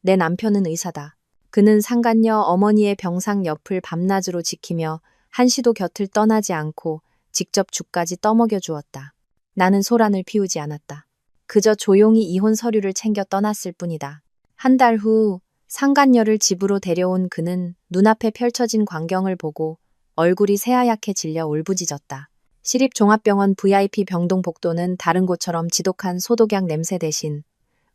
내 남편은 의사다. 그는 상간녀 어머니의 병상 옆을 밤낮으로 지키며 한시도 곁을 떠나지 않고 직접 죽까지 떠먹여 주었다. 나는 소란을 피우지 않았다. 그저 조용히 이혼 서류를 챙겨 떠났을 뿐이다. 한 달 후 상간녀를 집으로 데려온 그는 눈앞에 펼쳐진 광경을 보고 얼굴이 새하얗게 질려 울부짖었다. 시립종합병원 VIP 병동 복도는 다른 곳처럼 지독한 소독약 냄새 대신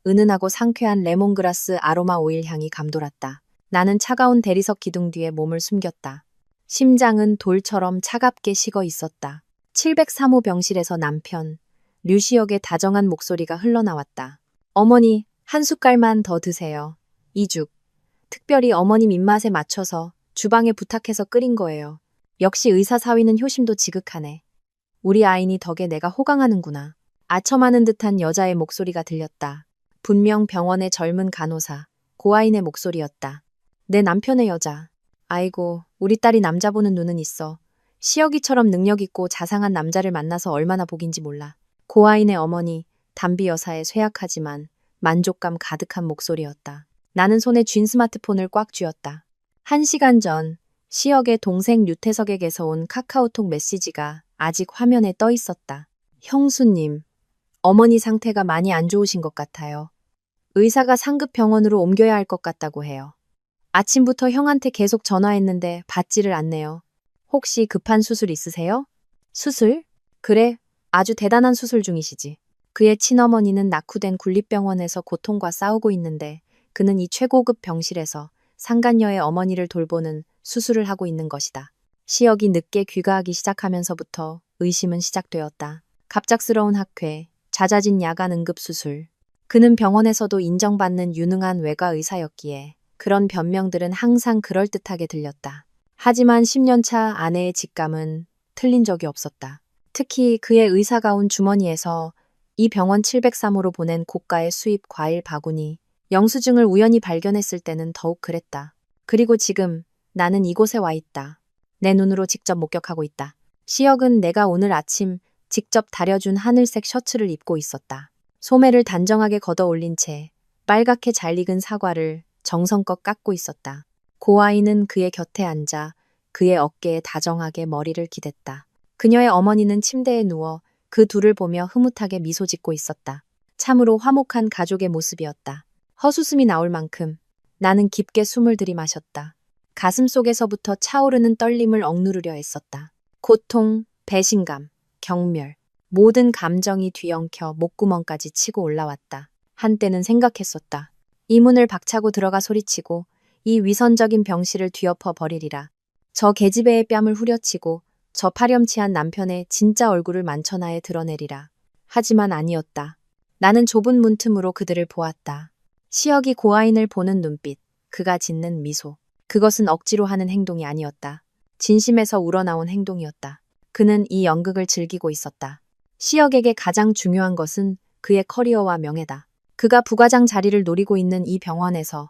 은은하고 상쾌한 레몬그라스 아로마 오일 향이 감돌았다. 나는 차가운 대리석 기둥 뒤에 몸을 숨겼다. 심장은 돌처럼 차갑게 식어 있었다. 703호 병실에서 남편, 류시혁의 다정한 목소리가 흘러나왔다. 어머니, 한 숟갈만 더 드세요. 이 죽. 특별히 어머님 입맛에 맞춰서 주방에 부탁해서 끓인 거예요. 역시 의사 사위는 효심도 지극하네. 우리 아이니 덕에 내가 호강하는구나. 아첨하는 듯한 여자의 목소리가 들렸다. 분명 병원의 젊은 간호사, 고아인의 목소리였다. 내 남편의 여자. 아이고, 우리 딸이 남자 보는 눈은 있어. 시혁이처럼 능력 있고 자상한 남자를 만나서 얼마나 복인지 몰라. 고아인의 어머니, 담비 여사의 쇠약하지만 만족감 가득한 목소리였다. 나는 손에 쥔 스마트폰을 꽉 쥐었다. 1시간 전, 시혁의 동생 류태석에게서 온 카카오톡 메시지가 아직 화면에 떠 있었다. 형수님, 어머니 상태가 많이 안 좋으신 것 같아요. 의사가 상급 병원으로 옮겨야 할 것 같다고 해요. 아침부터 형한테 계속 전화했는데 받지를 않네요. 혹시 급한 수술 있으세요? 수술? 그래, 아주 대단한 수술 중이시지. 그의 친어머니는 낙후된 군립병원에서 고통과 싸우고 있는데 그는 이 최고급 병실에서 상간녀의 어머니를 돌보는 수술을 하고 있는 것이다. 시혁이 늦게 귀가하기 시작하면서부터 의심은 시작되었다. 갑작스러운 학회, 잦아진 야간 응급수술. 그는 병원에서도 인정받는 유능한 외과 의사였기에 그런 변명들은 항상 그럴듯하게 들렸다. 하지만 10년차 아내의 직감은 틀린 적이 없었다. 특히 그의 의사가운 주머니에서 이 병원 703호로 보낸 고가의 수입 과일 바구니, 영수증을 우연히 발견했을 때는 더욱 그랬다. 그리고 지금 나는 이곳에 와 있다. 내 눈으로 직접 목격하고 있다. 시혁은 내가 오늘 아침 직접 다려준 하늘색 셔츠를 입고 있었다. 소매를 단정하게 걷어 올린 채 빨갛게 잘 익은 사과를 정성껏 깎고 있었다. 고아이는 그의 곁에 앉아 그의 어깨에 다정하게 머리를 기댔다. 그녀의 어머니는 침대에 누워 그 둘을 보며 흐뭇하게 미소 짓고 있었다. 참으로 화목한 가족의 모습이었다. 헛웃음이 나올 만큼 나는 깊게 숨을 들이마셨다. 가슴 속에서부터 차오르는 떨림을 억누르려 했었다. 고통, 배신감, 경멸, 모든 감정이 뒤엉켜 목구멍까지 치고 올라왔다. 한때는 생각했었다. 이 문을 박차고 들어가 소리치고 이 위선적인 병실을 뒤엎어 버리리라. 저 계집애의 뺨을 후려치고 저 파렴치한 남편의 진짜 얼굴을 만천하에 드러내리라. 하지만 아니었다. 나는 좁은 문틈으로 그들을 보았다. 시혁이 고아인을 보는 눈빛, 그가 짓는 미소. 그것은 억지로 하는 행동이 아니었다. 진심에서 우러나온 행동이었다. 그는 이 연극을 즐기고 있었다. 시혁에게 가장 중요한 것은 그의 커리어와 명예다. 그가 부과장 자리를 노리고 있는 이 병원에서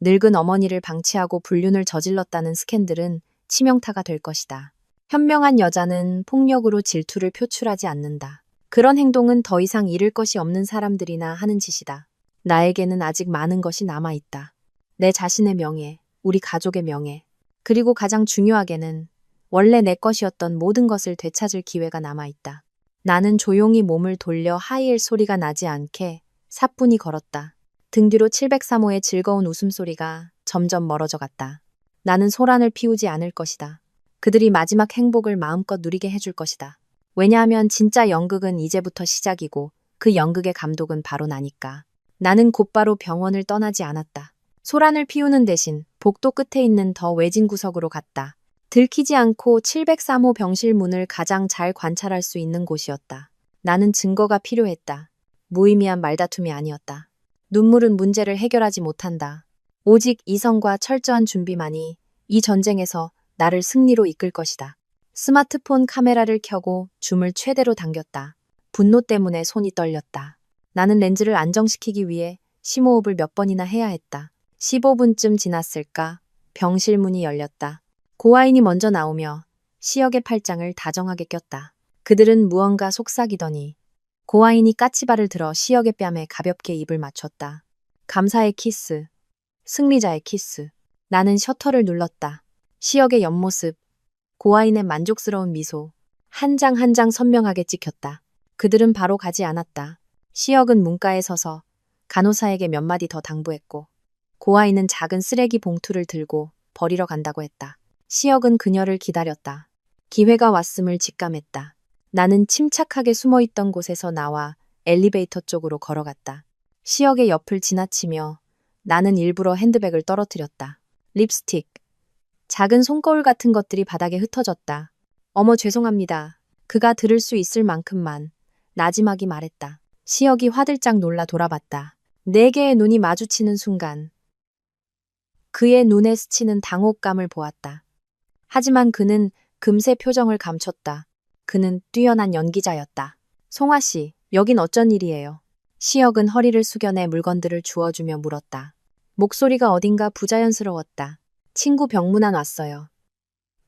늙은 어머니를 방치하고 불륜을 저질렀다는 스캔들은 치명타가 될 것이다. 현명한 여자는 폭력으로 질투를 표출하지 않는다. 그런 행동은 더 이상 잃을 것이 없는 사람들이나 하는 짓이다. 나에게는 아직 많은 것이 남아있다. 내 자신의 명예, 우리 가족의 명예, 그리고 가장 중요하게는 원래 내 것이었던 모든 것을 되찾을 기회가 남아있다. 나는 조용히 몸을 돌려 하이힐 소리가 나지 않게 사뿐히 걸었다. 등 뒤로 703호의 즐거운 웃음소리가 점점 멀어져 갔다. 나는 소란을 피우지 않을 것이다. 그들이 마지막 행복을 마음껏 누리게 해줄 것이다. 왜냐하면 진짜 연극은 이제부터 시작이고 그 연극의 감독은 바로 나니까. 나는 곧바로 병원을 떠나지 않았다. 소란을 피우는 대신 복도 끝에 있는 더 외진 구석으로 갔다. 들키지 않고 703호 병실 문을 가장 잘 관찰할 수 있는 곳이었다. 나는 증거가 필요했다. 무의미한 말다툼이 아니었다. 눈물은 문제를 해결하지 못한다. 오직 이성과 철저한 준비만이 이 전쟁에서 나를 승리로 이끌 것이다. 스마트폰 카메라를 켜고 줌을 최대로 당겼다. 분노 때문에 손이 떨렸다. 나는 렌즈를 안정시키기 위해 심호흡을 몇 번이나 해야 했다. 15분쯤 지났을까? 병실 문이 열렸다. 고아인이 먼저 나오며 시혁의 팔짱을 다정하게 꼈다. 그들은 무언가 속삭이더니 고아인이 까치발을 들어 시혁의 뺨에 가볍게 입을 맞췄다. 감사의 키스. 승리자의 키스. 나는 셔터를 눌렀다. 시역의 옆모습, 고아인의 만족스러운 미소, 한 장 한 장 선명하게 찍혔다. 그들은 바로 가지 않았다. 시역은 문가에 서서 간호사에게 몇 마디 더 당부했고, 고아인은 작은 쓰레기 봉투를 들고 버리러 간다고 했다. 시역은 그녀를 기다렸다. 기회가 왔음을 직감했다. 나는 침착하게 숨어있던 곳에서 나와 엘리베이터 쪽으로 걸어갔다. 시역의 옆을 지나치며 나는 일부러 핸드백을 떨어뜨렸다. 립스틱, 작은 손거울 같은 것들이 바닥에 흩어졌다. 어머, 죄송합니다. 그가 들을 수 있을 만큼만 나지막이 말했다. 시역이 화들짝 놀라 돌아봤다. 네 개의 눈이 마주치는 순간 그의 눈에 스치는 당혹감을 보았다. 하지만 그는 금세 표정을 감췄다. 그는 뛰어난 연기자였다. 송아 씨, 여긴 어쩐 일이에요? 시역은 허리를 숙여내 물건들을 주워주며 물었다. 목소리가 어딘가 부자연스러웠다. 친구 병문안 왔어요.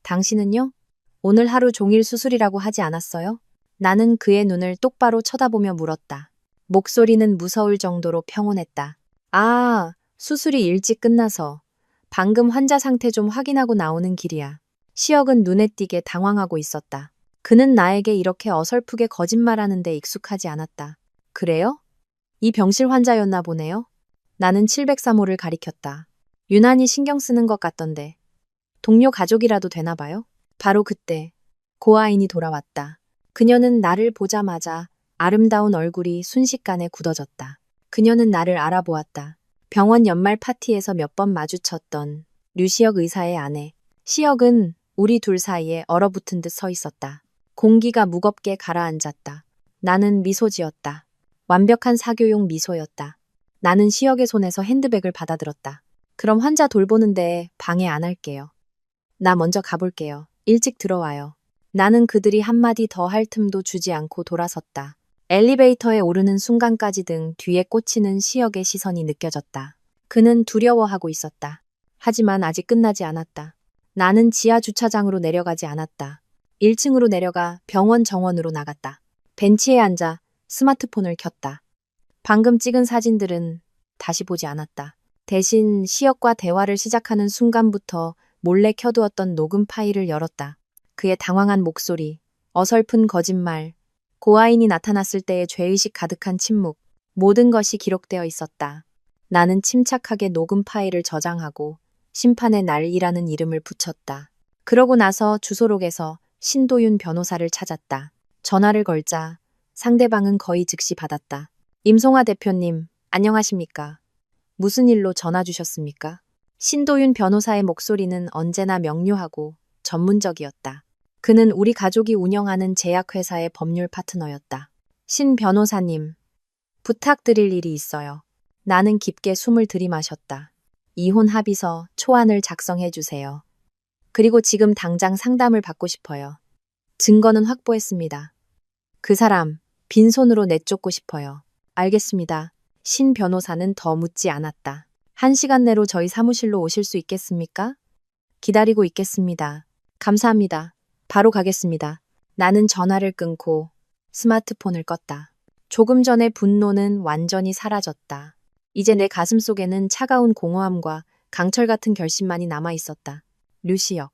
당신은요? 오늘 하루 종일 수술이라고 하지 않았어요? 나는 그의 눈을 똑바로 쳐다보며 물었다. 목소리는 무서울 정도로 평온했다. 아, 수술이 일찍 끝나서 방금 환자 상태 좀 확인하고 나오는 길이야. 시역은 눈에 띄게 당황하고 있었다. 그는 나에게 이렇게 어설프게 거짓말하는데 익숙하지 않았다. 그래요? 이 병실 환자였나 보네요. 나는 703호를 가리켰다. 유난히 신경 쓰는 것 같던데. 동료 가족이라도 되나 봐요? 바로 그때 고아인이 돌아왔다. 그녀는 나를 보자마자 아름다운 얼굴이 순식간에 굳어졌다. 그녀는 나를 알아보았다. 병원 연말 파티에서 몇 번 마주쳤던 류시역 의사의 아내. 시역은 우리 둘 사이에 얼어붙은 듯 서 있었다. 공기가 무겁게 가라앉았다. 나는 미소 지었다. 완벽한 사교용 미소였다. 나는 시역의 손에서 핸드백을 받아들었다. 그럼 환자 돌보는데 방해 안 할게요. 나 먼저 가볼게요. 일찍 들어와요. 나는 그들이 한마디 더 할 틈도 주지 않고 돌아섰다. 엘리베이터에 오르는 순간까지 등 뒤에 꽂히는 시역의 시선이 느껴졌다. 그는 두려워하고 있었다. 하지만 아직 끝나지 않았다. 나는 지하 주차장으로 내려가지 않았다. 1층으로 내려가 병원 정원으로 나갔다. 벤치에 앉아 스마트폰을 켰다. 방금 찍은 사진들은 다시 보지 않았다. 대신 시역과 대화를 시작하는 순간부터 몰래 켜두었던 녹음 파일을 열었다. 그의 당황한 목소리, 어설픈 거짓말, 고아인이 나타났을 때의 죄의식 가득한 침묵, 모든 것이 기록되어 있었다. 나는 침착하게 녹음 파일을 저장하고 심판의 날이라는 이름을 붙였다. 그러고 나서 주소록에서 신도윤 변호사를 찾았다. 전화를 걸자 상대방은 거의 즉시 받았다. 임송아 대표님, 안녕하십니까? 무슨 일로 전화 주셨습니까? 신도윤 변호사의 목소리는 언제나 명료하고 전문적이었다. 그는 우리 가족이 운영하는 제약회사의 법률 파트너였다. 신 변호사님, 부탁드릴 일이 있어요. 나는 깊게 숨을 들이마셨다. 이혼 합의서 초안을 작성해 주세요. 그리고 지금 당장 상담을 받고 싶어요. 증거는 확보했습니다. 그 사람, 빈손으로 내쫓고 싶어요. 알겠습니다. 신 변호사는 더 묻지 않았다. 1시간 내로 저희 사무실로 오실 수 있겠습니까? 기다리고 있겠습니다. 감사합니다. 바로 가겠습니다. 나는 전화를 끊고 스마트폰을 껐다. 조금 전의 분노는 완전히 사라졌다. 이제 내 가슴 속에는 차가운 공허함과 강철 같은 결심만이 남아 있었다. 류시역,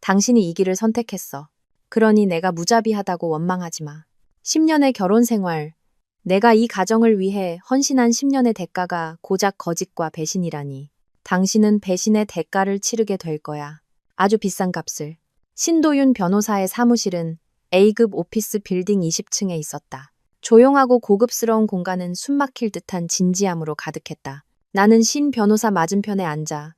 당신이 이 길을 선택했어. 그러니 내가 무자비하다고 원망하지 마. 10년의 결혼 생활, 내가 이 가정을 위해 헌신한 10년의 대가가 고작 거짓과 배신이라니. 당신은 배신의 대가를 치르게 될 거야. 아주 비싼 값을. 신도윤 변호사의 사무실은 A급 오피스 빌딩 20층에 있었다. 조용하고 고급스러운 공간은 숨막힐 듯한 진지함으로 가득했다. 나는 신 변호사 맞은편에 앉아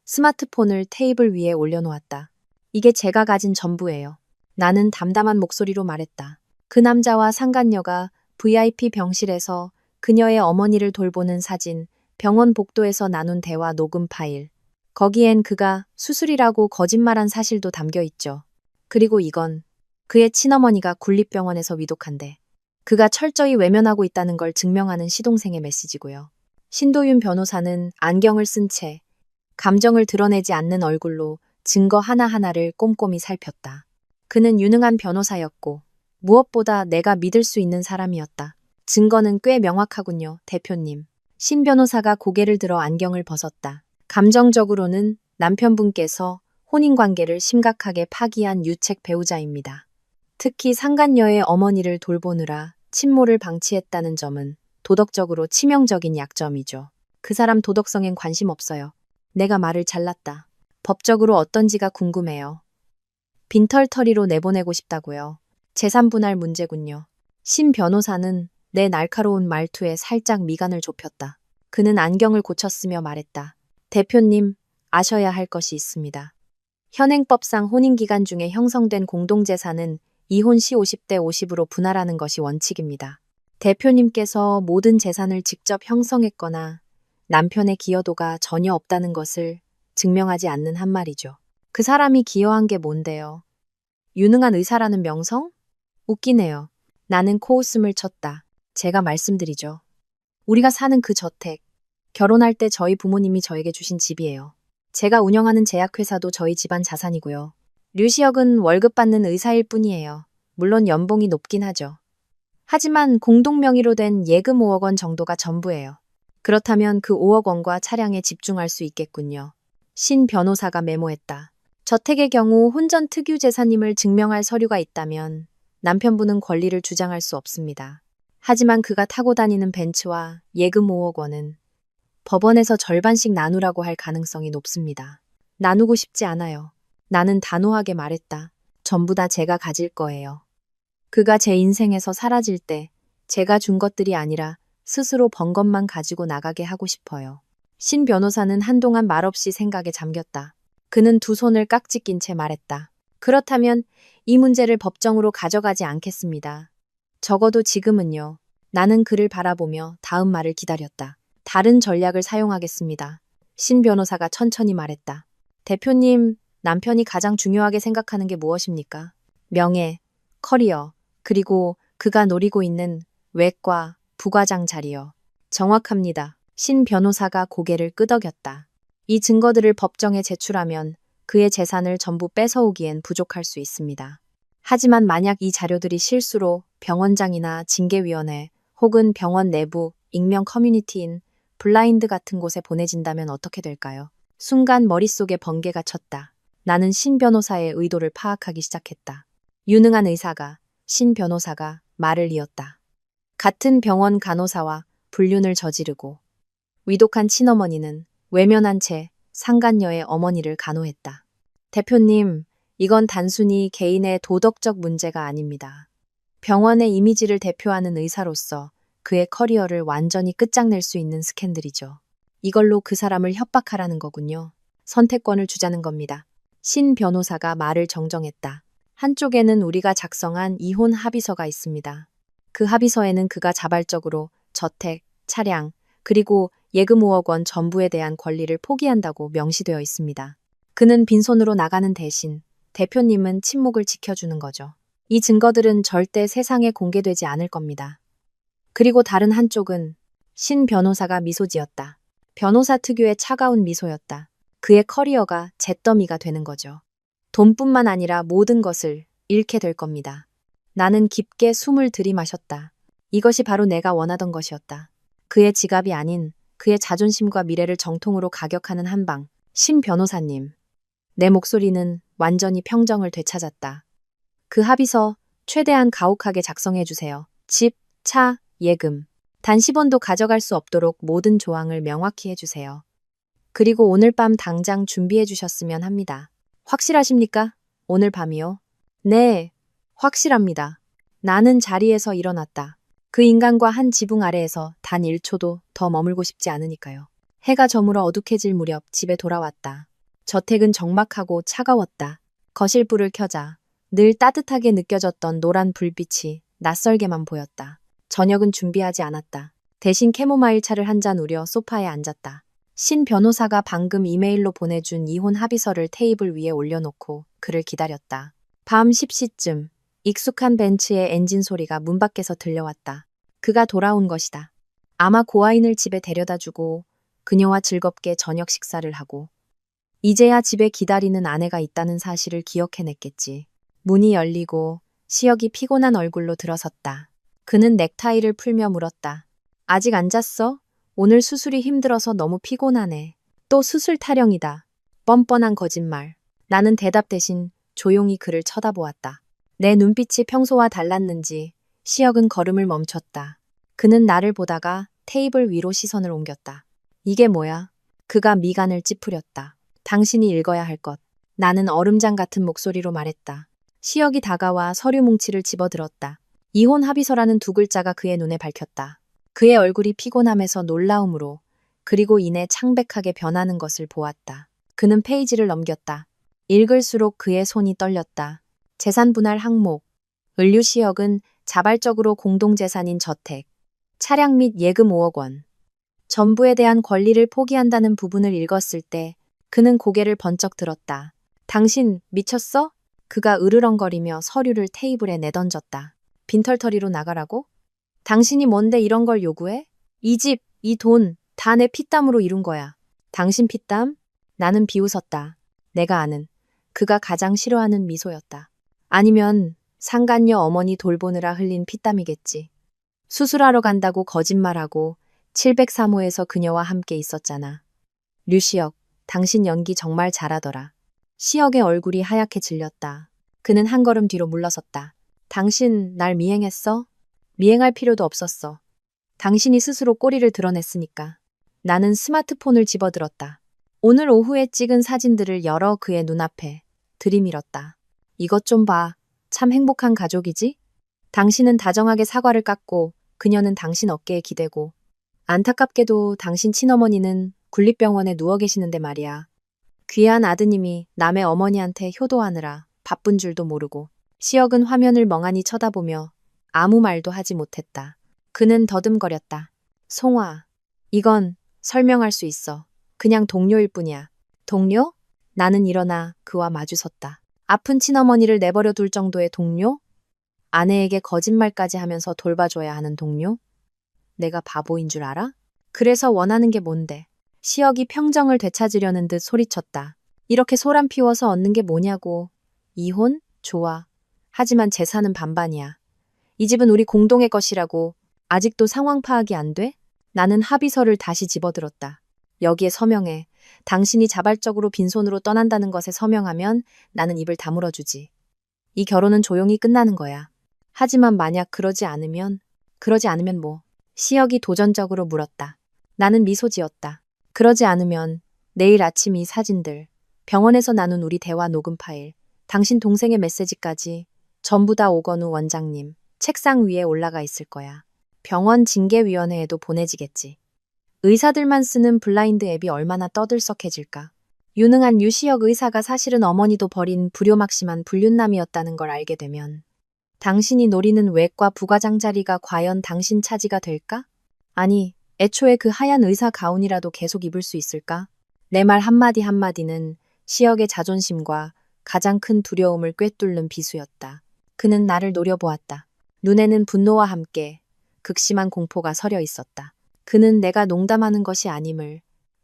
스마트폰을 테이블 위에 올려놓았다. 이게 제가 가진 전부예요. 나는 담담한 목소리로 말했다. 그 남자와 상간녀가 VIP 병실에서 그녀의 어머니를 돌보는 사진, 병원 복도에서 나눈 대화 녹음 파일. 거기엔 그가 수술이라고 거짓말한 사실도 담겨 있죠. 그리고 이건 그의 친어머니가 국립병원에서 위독한데 그가 철저히 외면하고 있다는 걸 증명하는 시동생의 메시지고요. 신도윤 변호사는 안경을 쓴 채 감정을 드러내지 않는 얼굴로 증거 하나하나를 꼼꼼히 살폈다. 그는 유능한 변호사였고 무엇보다 내가 믿을 수 있는 사람이었다. 증거는 꽤 명확하군요, 대표님. 신 변호사가 고개를 들어 안경을 벗었다. 감정적으로는 남편분께서 혼인관계를 심각하게 파기한 유책 배우자입니다. 특히 상간녀의 어머니를 돌보느라 친모를 방치했다는 점은 도덕적으로 치명적인 약점이죠. 그 사람 도덕성엔 관심 없어요. 내가 말을 잘랐다. 법적으로 어떤지가 궁금해요. 빈털터리로 내보내고 싶다고요. 재산분할 문제군요. 신 변호사는 내 날카로운 말투에 살짝 미간을 좁혔다. 그는 안경을 고쳤으며 말했다. 대표님, 아셔야 할 것이 있습니다. 현행법상 혼인기간 중에 형성된 공동재산은 이혼 시 50대 50으로 분할하는 것이 원칙입니다. 대표님께서 모든 재산을 직접 형성했거나 남편의 기여도가 전혀 없다는 것을 증명하지 않는 한 말이죠. 그 사람이 기여한 게 뭔데요? 유능한 의사라는 명성? 웃기네요. 나는 코웃음을 쳤다. 제가 말씀드리죠. 우리가 사는 그 저택, 결혼할 때 저희 부모님이 저에게 주신 집이에요. 제가 운영하는 제약회사도 저희 집안 자산이고요. 류시혁은 월급 받는 의사일 뿐이에요. 물론 연봉이 높긴 하죠. 하지만 공동명의로 된 예금 5억 원 정도가 전부예요. 그렇다면 그 5억 원과 차량에 집중할 수 있겠군요. 신 변호사가 메모했다. 저택의 경우 혼전 특유 재산임을 증명할 서류가 있다면 남편분은 권리를 주장할 수 없습니다. 하지만 그가 타고 다니는 벤츠와 예금 5억 원은 법원에서 절반씩 나누라고 할 가능성이 높습니다. 나누고 싶지 않아요. 나는 단호하게 말했다. 전부 다 제가 가질 거예요. 그가 제 인생에서 사라질 때 제가 준 것들이 아니라 스스로 번 것만 가지고 나가게 하고 싶어요. 신 변호사는 한동안 말없이 생각에 잠겼다. 그는 두 손을 깍지 낀 채 말했다. 그렇다면 이 문제를 법정으로 가져가지 않겠습니다. 적어도 지금은요. 나는 그를 바라보며 다음 말을 기다렸다. 다른 전략을 사용하겠습니다. 신 변호사가 천천히 말했다. 대표님, 남편이 가장 중요하게 생각하는 게 무엇입니까? 명예, 커리어, 그리고 그가 노리고 있는 외과, 부과장 자리요. 정확합니다. 신 변호사가 고개를 끄덕였다. 이 증거들을 법정에 제출하면 그의 재산을 전부 뺏어오기엔 부족할 수 있습니다. 하지만 만약 이 자료들이 실수로 병원장이나 징계위원회 혹은 병원 내부, 익명 커뮤니티인 블라인드 같은 곳에 보내진다면 어떻게 될까요? 순간 머릿속에 번개가 쳤다. 나는 신 변호사의 의도를 파악하기 시작했다. 유능한 의사가, 신 변호사가 말을 이었다. 같은 병원 간호사와 불륜을 저지르고 위독한 친어머니는 외면한 채 상간녀의 어머니를 간호했다. 대표님, 이건 단순히 개인의 도덕적 문제가 아닙니다. 병원의 이미지를 대표하는 의사로서 그의 커리어를 완전히 끝장낼 수 있는 스캔들이죠. 이걸로 그 사람을 협박하라는 거군요. 선택권을 주자는 겁니다. 신 변호사가 말을 정정했다. 한쪽에는 우리가 작성한 이혼 합의서가 있습니다. 그 합의서에는 그가 자발적으로 저택, 차량, 그리고 예금 5억 원 전부에 대한 권리를 포기한다고 명시되어 있습니다. 그는 빈손으로 나가는 대신 대표님은 침묵을 지켜주는 거죠. 이 증거들은 절대 세상에 공개되지 않을 겁니다. 그리고 다른 한쪽은 신 변호사가 미소 지었다. 변호사 특유의 차가운 미소였다. 그의 커리어가 잿더미가 되는 거죠. 돈뿐만 아니라 모든 것을 잃게 될 겁니다. 나는 깊게 숨을 들이마셨다. 이것이 바로 내가 원하던 것이었다. 그의 지갑이 아닌 그의 자존심과 미래를 정통으로 가격하는 한방. 신 변호사님. 내 목소리는 완전히 평정을 되찾았다. 그 합의서 최대한 가혹하게 작성해 주세요. 집, 차, 예금. 단 10원도 가져갈 수 없도록 모든 조항을 명확히 해주세요. 그리고 오늘 밤 당장 준비해 주셨으면 합니다. 확실하십니까? 오늘 밤이요? 네, 확실합니다. 나는 자리에서 일어났다. 그 인간과 한 지붕 아래에서 단 1초도 더 머물고 싶지 않으니까요. 해가 저물어 어둑해질 무렵 집에 돌아왔다. 저택은 적막하고 차가웠다. 거실 불을 켜자 늘 따뜻하게 느껴졌던 노란 불빛이 낯설게만 보였다. 저녁은 준비하지 않았다. 대신 캐모마일 차를 한 잔 우려 소파에 앉았다. 신 변호사가 방금 이메일로 보내준 이혼 합의서를 테이블 위에 올려놓고 그를 기다렸다. 밤 10시쯤 익숙한 벤츠의 엔진 소리가 문 밖에서 들려왔다. 그가 돌아온 것이다. 아마 고아인을 집에 데려다주고 그녀와 즐겁게 저녁 식사를 하고 이제야 집에 기다리는 아내가 있다는 사실을 기억해냈겠지. 문이 열리고 시혁이 피곤한 얼굴로 들어섰다. 그는 넥타이를 풀며 물었다. 아직 안 잤어? 오늘 수술이 힘들어서 너무 피곤하네. 또 수술 타령이다. 뻔뻔한 거짓말. 나는 대답 대신 조용히 그를 쳐다보았다. 내 눈빛이 평소와 달랐는지 시혁은 걸음을 멈췄다. 그는 나를 보다가 테이블 위로 시선을 옮겼다. 이게 뭐야? 그가 미간을 찌푸렸다. 당신이 읽어야 할 것. 나는 얼음장 같은 목소리로 말했다. 시혁이 다가와 서류 뭉치를 집어들었다. 이혼 합의서라는 두 글자가 그의 눈에 밝혔다. 그의 얼굴이 피곤함에서 놀라움으로 그리고 이내 창백하게 변하는 것을 보았다. 그는 페이지를 넘겼다. 읽을수록 그의 손이 떨렸다. 재산 분할 항목. 을류시혁은 자발적으로 공동재산인 저택, 차량 및 예금 5억 원. 전부에 대한 권리를 포기한다는 부분을 읽었을 때 그는 고개를 번쩍 들었다. 당신 미쳤어? 그가 으르렁거리며 서류를 테이블에 내던졌다. 빈털터리로 나가라고? 당신이 뭔데 이런 걸 요구해? 이 집, 이 돈, 다 내 피땀으로 이룬 거야. 당신 피땀? 나는 비웃었다. 내가 아는 그가 가장 싫어하는 미소였다. 아니면 상간녀 어머니 돌보느라 흘린 피땀이겠지. 수술하러 간다고 거짓말하고 703호에서 그녀와 함께 있었잖아. 류시혁, 당신 연기 정말 잘하더라. 시혁의 얼굴이 하얗게 질렸다. 그는 한 걸음 뒤로 물러섰다. 당신 날 미행했어? 미행할 필요도 없었어. 당신이 스스로 꼬리를 드러냈으니까. 나는 스마트폰을 집어들었다. 오늘 오후에 찍은 사진들을 열어 그의 눈앞에 들이밀었다. 이것 좀 봐. 참 행복한 가족이지? 당신은 다정하게 사과를 깎고 그녀는 당신 어깨에 기대고 안타깝게도 당신 친어머니는 국립병원에 누워 계시는데 말이야. 귀한 아드님이 남의 어머니한테 효도하느라 바쁜 줄도 모르고. 시혁은 화면을 멍하니 쳐다보며 아무 말도 하지 못했다. 그는 더듬거렸다. 송아, 이건 설명할 수 있어. 그냥 동료일 뿐이야. 동료? 나는 일어나 그와 마주섰다. 아픈 친어머니를 내버려 둘 정도의 동료? 아내에게 거짓말까지 하면서 돌봐줘야 하는 동료? 내가 바보인 줄 알아? 그래서 원하는 게 뭔데? 시혁이 평정을 되찾으려는 듯 소리쳤다. 이렇게 소란 피워서 얻는 게 뭐냐고. 이혼? 좋아. 하지만 재산은 반반이야. 이 집은 우리 공동의 것이라고. 아직도 상황 파악이 안 돼? 나는 합의서를 다시 집어들었다. 여기에 서명해. 당신이 자발적으로 빈손으로 떠난다는 것에 서명하면 나는 입을 다물어주지. 이 결혼은 조용히 끝나는 거야. 하지만 만약 그러지 않으면 뭐? 시혁이 도전적으로 물었다. 나는 미소 지었다. 그러지 않으면 내일 아침 이 사진들, 병원에서 나눈 우리 대화 녹음 파일, 당신 동생의 메시지까지 전부 다 오건우 원장님 책상 위에 올라가 있을 거야. 병원 징계위원회에도 보내지겠지. 의사들만 쓰는 블라인드 앱이 얼마나 떠들썩해질까. 유능한 유시혁 의사가 사실은 어머니도 버린 불효막심한 불륜남이었다는 걸 알게 되면 당신이 노리는 외과 부과장 자리가 과연 당신 차지가 될까? 아니, 애초에 그 하얀 의사 가운이라도 계속 입을 수 있을까? 내 말 한마디 한마디는 시혁의 자존심과 가장 큰 두려움을 꿰뚫는 비수였다. 그는 나를 노려보았다. 눈에는 분노와 함께 극심한 공포가 서려 있었다. 그는 내가 농담하는 것이 아님을,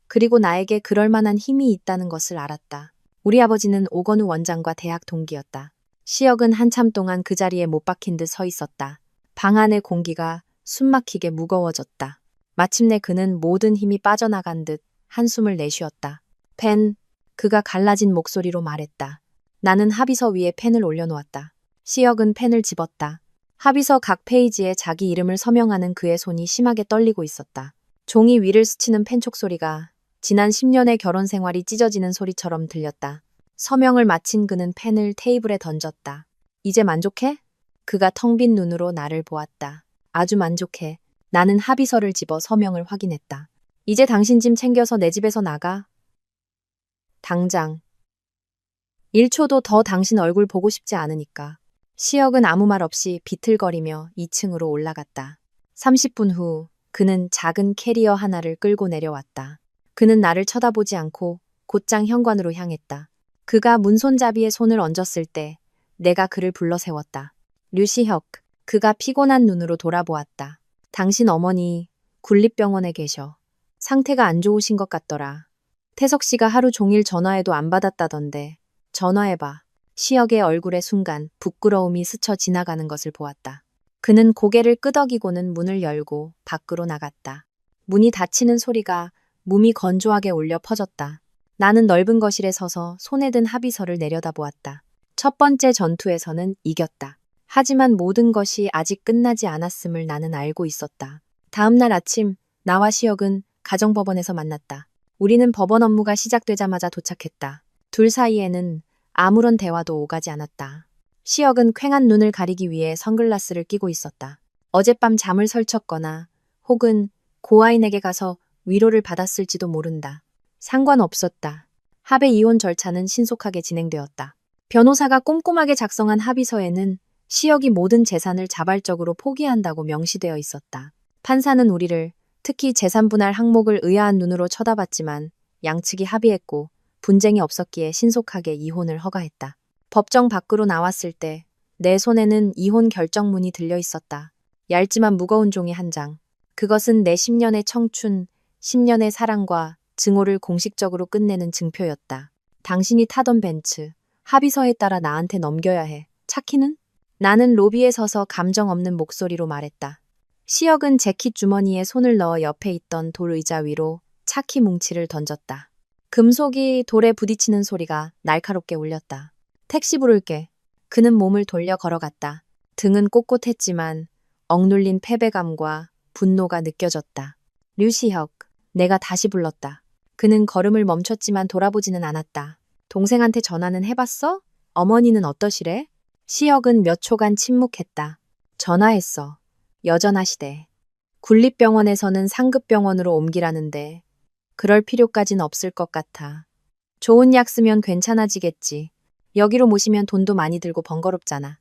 그리고 나에게 그럴 만한 힘이 있다는 것을 알았다. 우리 아버지는 오건우 원장과 대학 동기였다. 시혁은 한참 동안 그 자리에 못 박힌 듯 서 있었다. 방 안의 공기가 숨막히게 무거워졌다. 마침내 그는 모든 힘이 빠져나간 듯 한숨을 내쉬었다. 펜, 그가 갈라진 목소리로 말했다. 나는 합의서 위에 펜을 올려놓았다. 시혁은 펜을 집었다. 합의서 각 페이지에 자기 이름을 서명하는 그의 손이 심하게 떨리고 있었다. 종이 위를 스치는 펜촉 소리가 지난 10년의 결혼 생활이 찢어지는 소리처럼 들렸다. 서명을 마친 그는 펜을 테이블에 던졌다. 이제 만족해? 그가 텅 빈 눈으로 나를 보았다. 아주 만족해. 나는 합의서를 집어 서명을 확인했다. 이제 당신 짐 챙겨서 내 집에서 나가. 당장. 1초도 더 당신 얼굴 보고 싶지 않으니까. 시혁은 아무 말 없이 비틀거리며 2층으로 올라갔다. 30분 후 그는 작은 캐리어 하나를 끌고 내려왔다. 그는 나를 쳐다보지 않고 곧장 현관으로 향했다. 그가 문손잡이에 손을 얹었을 때 내가 그를 불러 세웠다. 류시혁, 그가 피곤한 눈으로 돌아보았다. 당신 어머니 국립병원에 계셔. 상태가 안 좋으신 것 같더라. 태석 씨가 하루 종일 전화해도 안 받았다던데. 전화해봐. 시혁의 얼굴에 순간 부끄러움이 스쳐 지나가는 것을 보았다. 그는 고개를 끄덕이고는 문을 열고 밖으로 나갔다. 문이 닫히는 소리가 몸이 건조하게 울려 퍼졌다. 나는 넓은 거실에 서서 손에 든 합의서를 내려다보았다. 첫 번째 전투에서는 이겼다. 하지만 모든 것이 아직 끝나지 않았음을 나는 알고 있었다. 다음 날 아침, 나와 시혁은 가정법원에서 만났다. 우리는 법원 업무가 시작되자마자 도착했다. 둘 사이에는 아무런 대화도 오가지 않았다. 시혁은 퀭한 눈을 가리기 위해 선글라스를 끼고 있었다. 어젯밤 잠을 설쳤거나 혹은 고아인에게 가서 위로를 받았을지도 모른다. 상관없었다. 합의 이혼 절차는 신속하게 진행되었다. 변호사가 꼼꼼하게 작성한 합의서에는 시혁이 모든 재산을 자발적으로 포기한다고 명시되어 있었다. 판사는 우리를, 특히 재산 분할 항목을 의아한 눈으로 쳐다봤지만 양측이 합의했고 분쟁이 없었기에 신속하게 이혼을 허가했다. 법정 밖으로 나왔을 때 내 손에는 이혼 결정문이 들려 있었다. 얇지만 무거운 종이 한 장. 그것은 내 10년의 청춘, 10년의 사랑과 증오를 공식적으로 끝내는 증표였다. 당신이 타던 벤츠, 합의서에 따라 나한테 넘겨야 해. 차키는? 나는 로비에 서서 감정 없는 목소리로 말했다. 시혁은 재킷 주머니에 손을 넣어 옆에 있던 돌 의자 위로 차키 뭉치를 던졌다. 금속이 돌에 부딪히는 소리가 날카롭게 울렸다. 택시 부를게. 그는 몸을 돌려 걸어갔다. 등은 꼿꼿했지만 억눌린 패배감과 분노가 느껴졌다. 류시혁, 내가 다시 불렀다. 그는 걸음을 멈췄지만 돌아보지는 않았다. 동생한테 전화는 해봤어? 어머니는 어떠시래? 시혁은 몇 초간 침묵했다. 전화했어. 여전하시대. 군립병원에서는 상급병원으로 옮기라는데 그럴 필요까진 없을 것 같아. 좋은 약 쓰면 괜찮아지겠지. 여기로 모시면 돈도 많이 들고 번거롭잖아.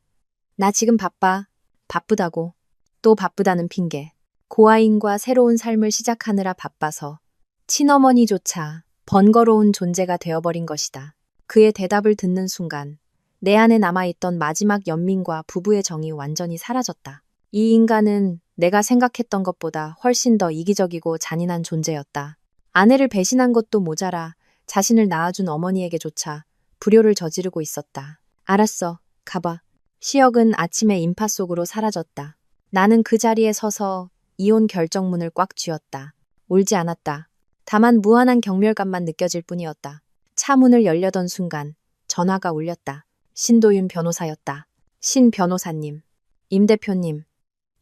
나 지금 바빠. 바쁘다고. 또 바쁘다는 핑계. 고아인과 새로운 삶을 시작하느라 바빠서 친어머니조차 번거로운 존재가 되어버린 것이다. 그의 대답을 듣는 순간 내 안에 남아있던 마지막 연민과 부부의 정이 완전히 사라졌다. 이 인간은 내가 생각했던 것보다 훨씬 더 이기적이고 잔인한 존재였다. 아내를 배신한 것도 모자라 자신을 낳아준 어머니에게조차 불효를 저지르고 있었다. 알았어. 가봐. 시혁은 아침의 인파 속으로 사라졌다. 나는 그 자리에 서서 이혼 결정문을 꽉 쥐었다. 울지 않았다. 다만 무한한 경멸감만 느껴질 뿐이었다. 차 문을 열려던 순간 전화가 울렸다. 신도윤 변호사였다. 신 변호사님. 임 대표님.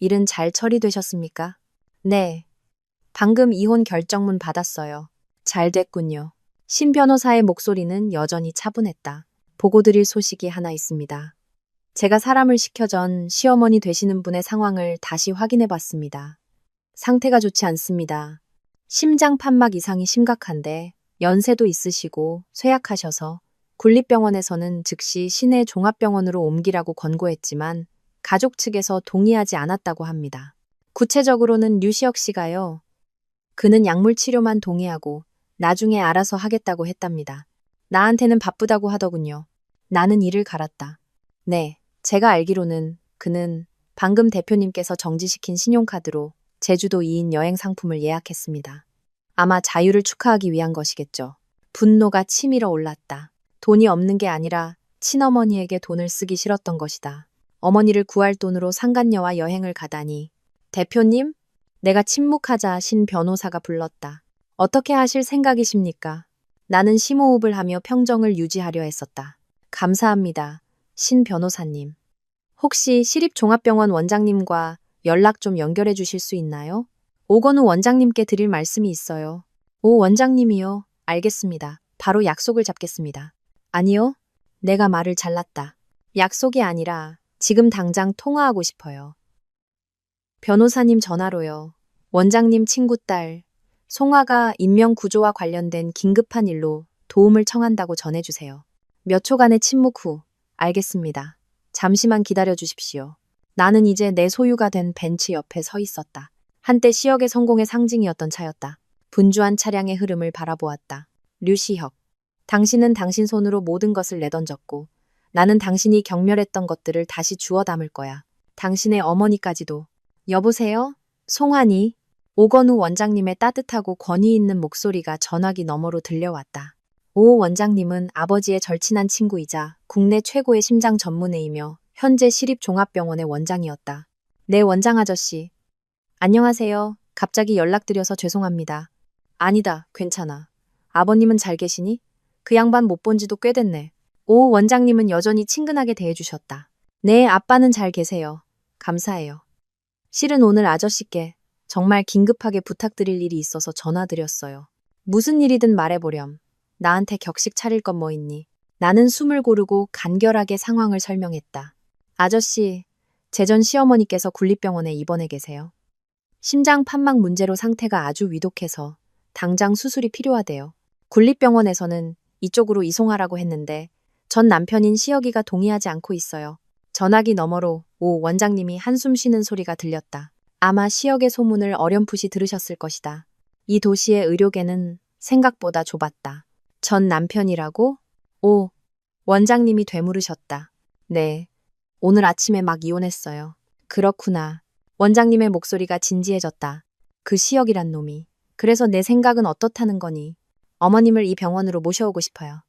일은 잘 처리되셨습니까? 네. 방금 이혼 결정문 받았어요. 잘 됐군요. 신 변호사의 목소리는 여전히 차분했다. 보고 드릴 소식이 하나 있습니다. 제가 사람을 시켜전 시어머니 되시는 분의 상황을 다시 확인해 봤습니다. 상태가 좋지 않습니다. 심장 판막 이상이 심각한데 연세도 있으시고 쇠약하셔서 군립병원에서는 즉시 시내 종합병원으로 옮기라고 권고했지만 가족 측에서 동의하지 않았다고 합니다. 구체적으로는 류시혁 씨가요. 그는 약물 치료만 동의하고 나중에 알아서 하겠다고 했답니다. 나한테는 바쁘다고 하더군요. 나는 이를 갈았다. 네, 제가 알기로는 그는 방금 대표님께서 정지시킨 신용카드로 제주도 2인 여행 상품을 예약했습니다. 아마 자유를 축하하기 위한 것이겠죠. 분노가 치밀어 올랐다. 돈이 없는 게 아니라 친어머니에게 돈을 쓰기 싫었던 것이다. 어머니를 구할 돈으로 상간녀와 여행을 가다니. 대표님? 내가 침묵하자 신 변호사가 불렀다. 어떻게 하실 생각이십니까? 나는 심호흡을 하며 평정을 유지하려 했었다. 감사합니다. 신 변호사님. 혹시 시립종합병원 원장님과 연락 좀 연결해 주실 수 있나요? 오건우 원장님께 드릴 말씀이 있어요. 오 원장님이요. 알겠습니다. 바로 약속을 잡겠습니다. 아니요. 내가 말을 잘랐다. 약속이 아니라 지금 당장 통화하고 싶어요. 변호사님 전화로요. 원장님 친구 딸 송아가 인명구조와 관련된 긴급한 일로 도움을 청한다고 전해주세요. 몇 초간의 침묵 후 알겠습니다. 잠시만 기다려 주십시오. 나는 이제 내 소유가 된 벤츠 옆에 서 있었다. 한때 시혁의 성공의 상징이었던 차였다. 분주한 차량의 흐름을 바라보았다. 류시혁. 당신은 당신 손으로 모든 것을 내던졌고 나는 당신이 경멸했던 것들을 다시 주워 담을 거야. 당신의 어머니까지도. 여보세요? 송환이. 오건우 원장님의 따뜻하고 권위 있는 목소리가 전화기 너머로 들려왔다. 오 원장님은 아버지의 절친한 친구이자 국내 최고의 심장 전문의이며 현재 시립종합병원의 원장이었다. 네 원장 아저씨. 안녕하세요. 갑자기 연락드려서 죄송합니다. 아니다, 괜찮아. 아버님은 잘 계시니? 그 양반 못 본 지도 꽤 됐네. 오 원장님은 여전히 친근하게 대해주셨다. 네, 아빠는 잘 계세요. 감사해요. 실은 오늘 아저씨께 정말 긴급하게 부탁드릴 일이 있어서 전화드렸어요. 무슨 일이든 말해보렴. 나한테 격식 차릴 건 뭐 있니? 나는 숨을 고르고 간결하게 상황을 설명했다. 아저씨, 제 전 시어머니께서 국립병원에 입원해 계세요. 심장 판막 문제로 상태가 아주 위독해서 당장 수술이 필요하대요. 국립병원에서는 이쪽으로 이송하라고 했는데 전 남편인 시혁이가 동의하지 않고 있어요. 전화기 너머로 오 원장님이 한숨 쉬는 소리가 들렸다. 아마 시혁의 소문을 어렴풋이 들으셨을 것이다. 이 도시의 의료계는 생각보다 좁았다. 전 남편이라고? 오, 원장님이 되물으셨다. 네, 오늘 아침에 막 이혼했어요. 그렇구나. 원장님의 목소리가 진지해졌다. 그 시혁이란 놈이. 그래서 내 생각은 어떻다는 거니? 어머님을 이 병원으로 모셔오고 싶어요.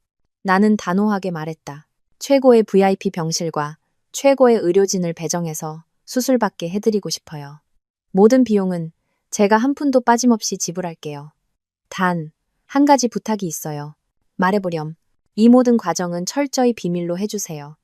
나는 단호하게 말했다. 최고의 VIP 병실과 최고의 의료진을 배정해서 수술받게 해드리고 싶어요. 모든 비용은 제가 한 푼도 빠짐없이 지불할게요. 단, 한 가지 부탁이 있어요. 말해보렴. 이 모든 과정은 철저히 비밀로 해주세요.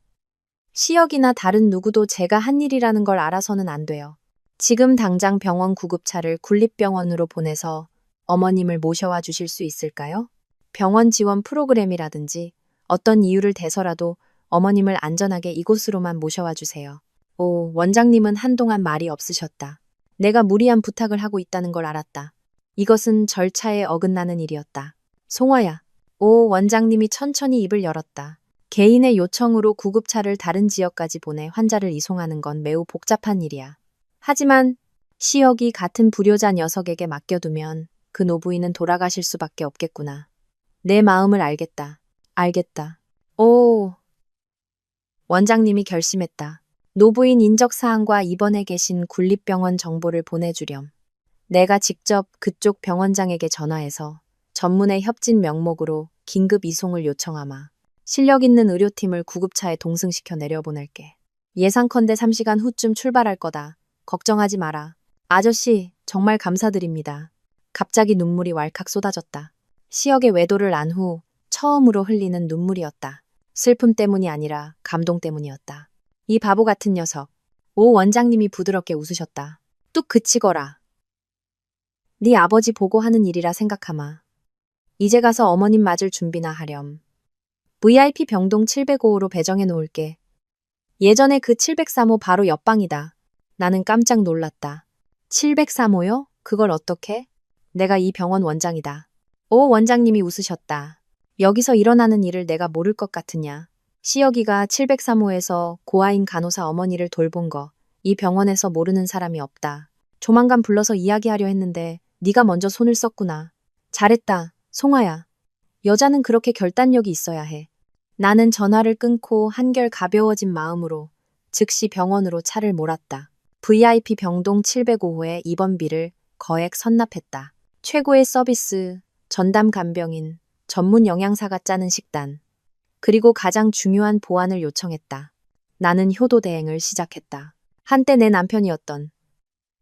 시혁이나 다른 누구도 제가 한 일이라는 걸 알아서는 안 돼요. 지금 당장 병원 구급차를 국립병원으로 보내서 어머님을 모셔와 주실 수 있을까요? 병원 지원 프로그램이라든지 어떤 이유를 대서라도 어머님을 안전하게 이곳으로만 모셔와 주세요. 오, 원장님은 한동안 말이 없으셨다. 내가 무리한 부탁을 하고 있다는 걸 알았다. 이것은 절차에 어긋나는 일이었다. 송화야. 오, 원장님이 천천히 입을 열었다. 개인의 요청으로 구급차를 다른 지역까지 보내 환자를 이송하는 건 매우 복잡한 일이야. 하지만 시혁이 같은 불효자 녀석에게 맡겨두면 그 노부인은 돌아가실 수밖에 없겠구나. 내 마음을 알겠다. 알겠다. 오. 원장님이 결심했다. 노부인 인적사항과 입원해 계신 국립병원 정보를 보내주렴. 내가 직접 그쪽 병원장에게 전화해서 전문의 협진 명목으로 긴급 이송을 요청하마. 실력 있는 의료팀을 구급차에 동승시켜 내려보낼게. 예상컨대 3시간 후쯤 출발할 거다. 걱정하지 마라. 아저씨, 정말 감사드립니다. 갑자기 눈물이 왈칵 쏟아졌다. 시혁의 외도를 안 후 처음으로 흘리는 눈물이었다. 슬픔 때문이 아니라 감동 때문이었다. 이 바보 같은 녀석. 오 원장님이 부드럽게 웃으셨다. 뚝 그치거라. 네 아버지 보고 하는 일이라 생각하마. 이제 가서 어머님 맞을 준비나 하렴. VIP 병동 705호로 배정해 놓을게. 예전에 그 703호 바로 옆방이다. 나는 깜짝 놀랐다. 703호요? 그걸 어떻게? 내가 이 병원 원장이다. 오 원장님이 웃으셨다. 여기서 일어나는 일을 내가 모를 것 같으냐. 시혁이가 703호에서 고아인 간호사 어머니를 돌본 거 이 병원에서 모르는 사람이 없다. 조만간 불러서 이야기하려 했는데 네가 먼저 손을 썼구나. 잘했다. 송아야. 여자는 그렇게 결단력이 있어야 해. 나는 전화를 끊고 한결 가벼워진 마음으로 즉시 병원으로 차를 몰았다. VIP 병동 705호의 입원비를 거액 선납했다. 최고의 서비스, 전담 간병인, 전문 영양사가 짜는 식단, 그리고 가장 중요한 보안을 요청했다. 나는 효도 대행을 시작했다. 한때 내 남편이었던